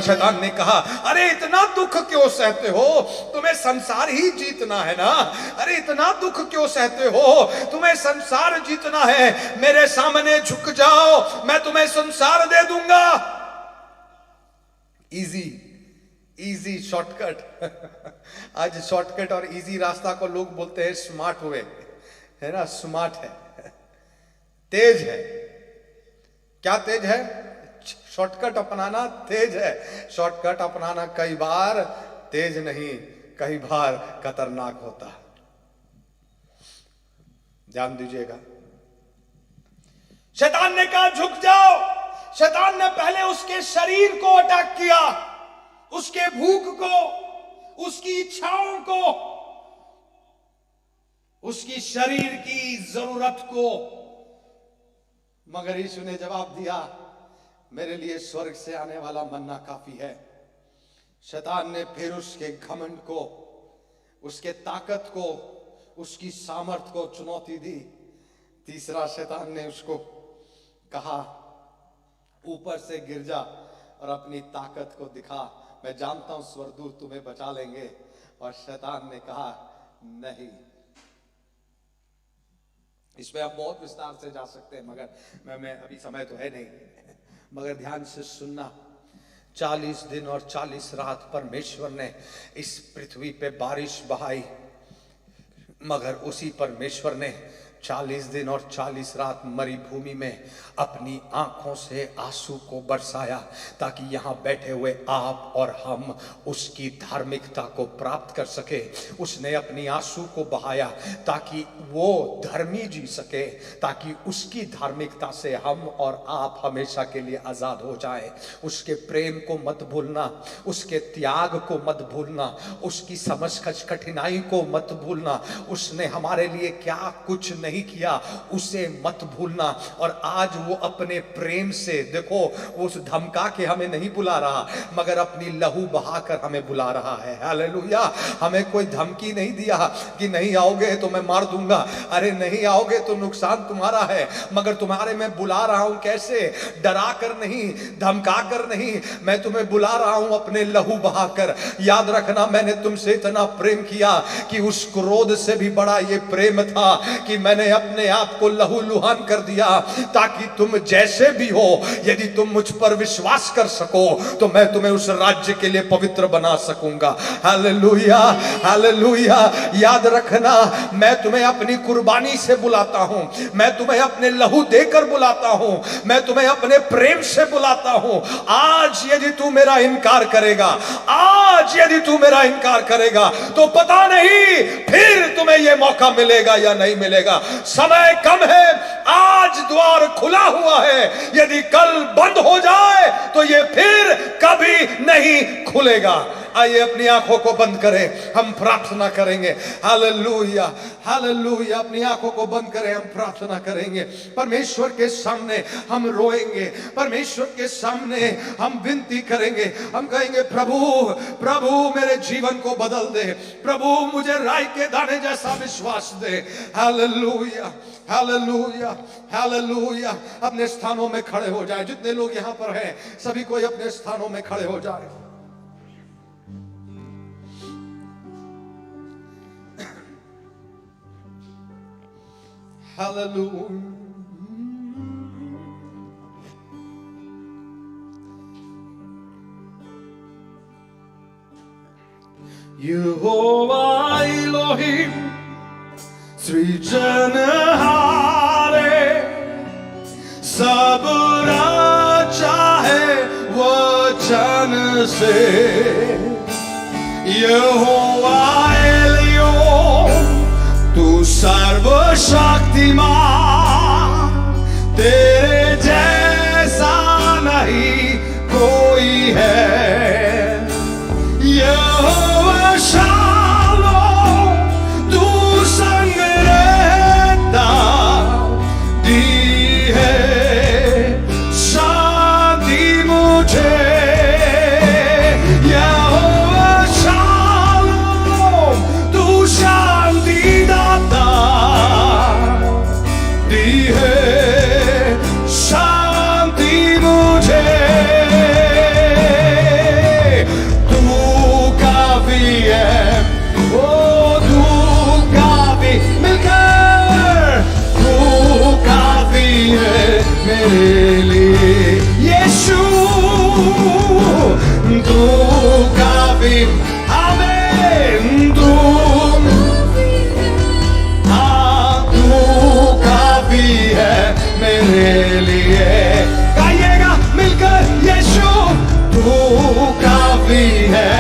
शैतान ने कहा, अरे इतना दुख क्यों सहते हो, तुम्हें संसार ही जीतना है ना, अरे इतना दुख क्यों सहते हो, तुम्हें संसार जीतना है, मेरे सामने झुक जाओ, मैं तुम्हें संसार दे दूंगा। Easy easy shortcut. आज शॉर्टकट और इजी रास्ता को लोग बोलते हैं स्मार्ट वे, है ना, स्मार्ट है, तेज है। क्या तेज है? शॉर्टकट अपनाना तेज है। शॉर्टकट अपनाना कई बार तेज नहीं, कई बार खतरनाक होता है। ध्यान दीजिएगा। शैतान ने कहा झुक जाओ। शैतान ने पहले उसके शरीर को अटैक किया, उसके भूख को, उसकी इच्छाओं को, उसकी शरीर की जरूरत को, मगर यीशु ने जवाब दिया, मेरे लिए स्वर्ग से आने वाला मन्ना काफी है। शैतान ने फिर उसके घमंड को, उसके ताकत को, उसकी सामर्थ को चुनौती दी। तीसरा, शैतान ने उसको कहा, ऊपर से गिर जा और अपनी ताकत को दिखा, मैं जानता हूं स्वर्गदूत तुम्हें बचा लेंगे। और शैतान ने कहा नहीं। इसमें आप बहुत विस्तार से जा सकते हैं, मगर मैं अभी समय तो है नहीं, मगर ध्यान से सुनना। 40 दिन और 40 रात परमेश्वर ने इस पृथ्वी पे बारिश बहाई, मगर उसी परमेश्वर ने 40 दिन और 40 रात मरुभूमि में अपनी आंखों से आंसू को बरसाया, ताकि यहाँ बैठे हुए आप और हम उसकी धार्मिकता को प्राप्त कर सके। उसने अपनी आंसू को बहाया ताकि वो धर्मी जी सके, ताकि उसकी धार्मिकता से हम और आप हमेशा के लिए आजाद हो जाए। उसके प्रेम को मत भूलना, उसके त्याग को मत भूलना, उसकी समझ कठिनाई को मत भूलना। उसने हमारे लिए क्या कुछ नहीं किया, उसे मत भूलना। और आज वो अपने प्रेम से, देखो, वो उस धमका के हमें नहीं बुला रहा, मगर अपनी लहू बहाकर हमें बुला रहा है। हालेलुया। हमें कोई धमकी नहीं दिया कि नहीं आओगे तो मैं मार दूंगा, अरे नहीं आओगे तो नुकसान तुम्हारा है, मगर तुम्हारे मैं बुला रहा हूं। कैसे? डरा कर नहीं, धमका कर नहीं, मैं तुम्हें बुला रहा हूं अपने लहू बहाकर। याद रखना, मैंने तुमसे इतना प्रेम किया कि उस क्रोध से भी बड़ा ये प्रेम था कि मैंने अपने आप को लहू लुहान कर दिया, ताकि तुम जैसे भी हो, यदि तुम मुझ पर विश्वास कर सको तो मैं तुम्हें उस राज्य के लिए पवित्र बना सकूंगा। Hallelujah, hallelujah. याद रखना, मैं तुम्हें अपनी कुर्बानी से बुलाता हूं, मैं तुम्हें अपने लहू देकर बुलाता हूं, मैं तुम्हें अपने प्रेम से बुलाता हूं। आज यदि तू मेरा इनकार करेगा, आज यदि तू मेरा इनकार करेगा, तो पता नहीं फिर तुम्हें यह मौका मिलेगा या नहीं मिलेगा। समय कम है, आज द्वार खुला हुआ है, यदि कल बंद हो जाए तो ये फिर कभी नहीं खुलेगा। आइए अपनी आंखों को बंद करें, हम प्रार्थना करेंगे। Hallelujah, hallelujah. अपनी आंखों को बंद करें, हम प्रार्थना करेंगे। परमेश्वर के सामने हम रोएंगे, परमेश्वर के सामने हम विनती करेंगे। हम कहेंगे, प्रभु प्रभु मेरे जीवन को बदल दे, प्रभु मुझे राई के दाने जैसा विश्वास दे। Hallelujah, hallelujah, hallelujah. अपने स्थानों में खड़े हो जाए, जितने लोग यहाँ पर हैं सभी कोई अपने स्थानों में खड़े हो जाए। Hallelujah. यहोवा एलोहिम सृजनहारे सब रचा है वचन से। यहोवा एलियोन तू सर्वशक्तिमान, तेरे जैसा नहीं कोई है। यहोवा शालोम तू संग रहता, दी है शांति मुझे। यहोवा शालोम तू शांति दाता, दी है शांति मुझे। तू काफी है, ओ तू काफी, मिलकर तू काफी है मेरे लिए। यीशु तू काफी, आमीन। तू काफी है मेरे लिए। गाइएगा मिलकर, यीशु तू काफी है।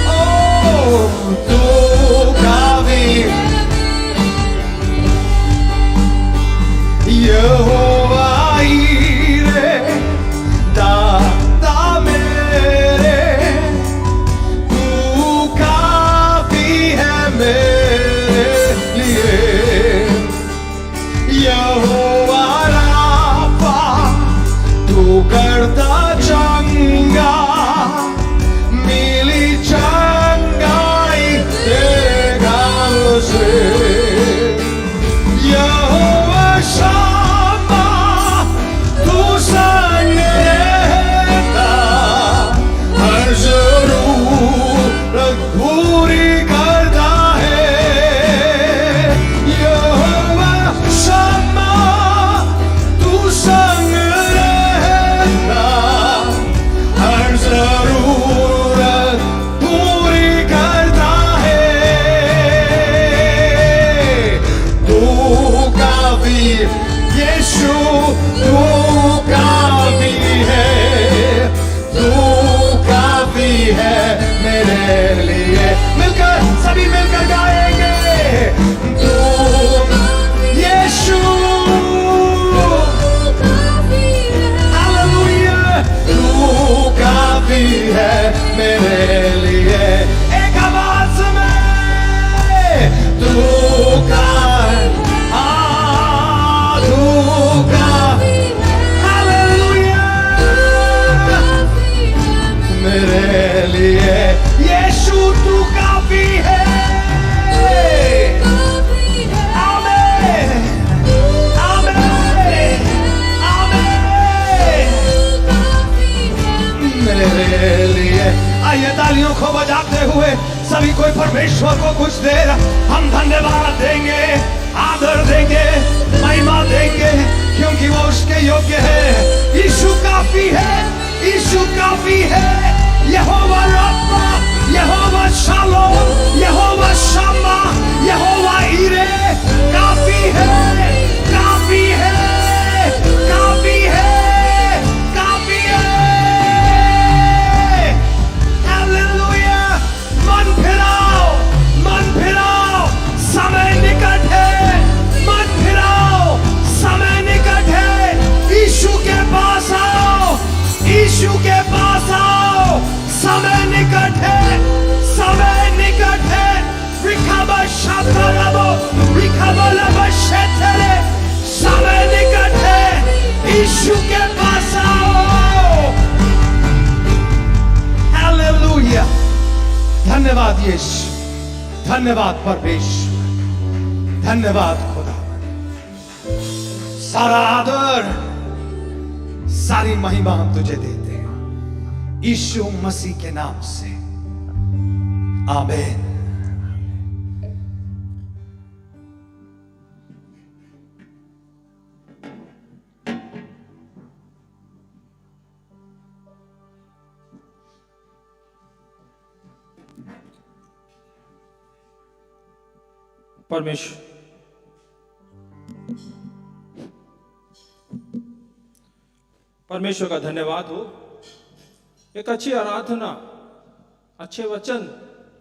ओ तू काफी। यहोवा ईरे दाता मेरे, तू काफी है मेरे लिए। यहोवा राफा तू करता चंगा, मिली चंगाई तेरे गाल से। यहोवा शामा तू संग रहता, हर जरूरत पूरी करता है। यहोवा शामा तू संग रहता, हर जरूरत पूरी करता है। तू काफी, यीशु तू काफी है। तू काफी है मेरे लिए। मिलकर, सभी मिलकर गाएंगे। तू यीशु, हालेलुया, तू काफी है मेरे लिए। एक आवाज में तू हालेलुया मेरे लिए। यीशु तू काफी है। आमीन, आमीन, आमीन मेरे लिए। आइए तालियों को बजाते हुए सभी कोई परमेश्वर को कुछ देर हम धन्यवाद देंगे, आदर देंगे, महिमा देंगे, क्योंकि वो उसके योग्य है। यीशु काफी है, यीशु काफी है। यहोवा रब्बा, यहोवा शालोम, यहोवा शम्मा, यहोवा ईरे काफी है, काफी है, काफी है, काफी है। हालेलुया। मन फिराओ, मन फिराओ, समय निकट है। मन फिराओ, समय निकट है। यीशु के पास आओ, यीशु के पास आओ। समय निकट है, समय निकट है। रिखाबा शाताराबो, रिखाबा लबा शेतरे। समय निकट है, यीशु के पास आओ। हालेलुया। धन्यवाद यीशु, धन्यवाद परमेश्वर, धन्यवाद खुदा। सारा आदर, सारी महिमा हम तुझे देते हैं यीशु मसीह के नाम से। आमीन। परमेश्वर का धन्यवाद हो। एक अच्छी आराधना, अच्छे वचन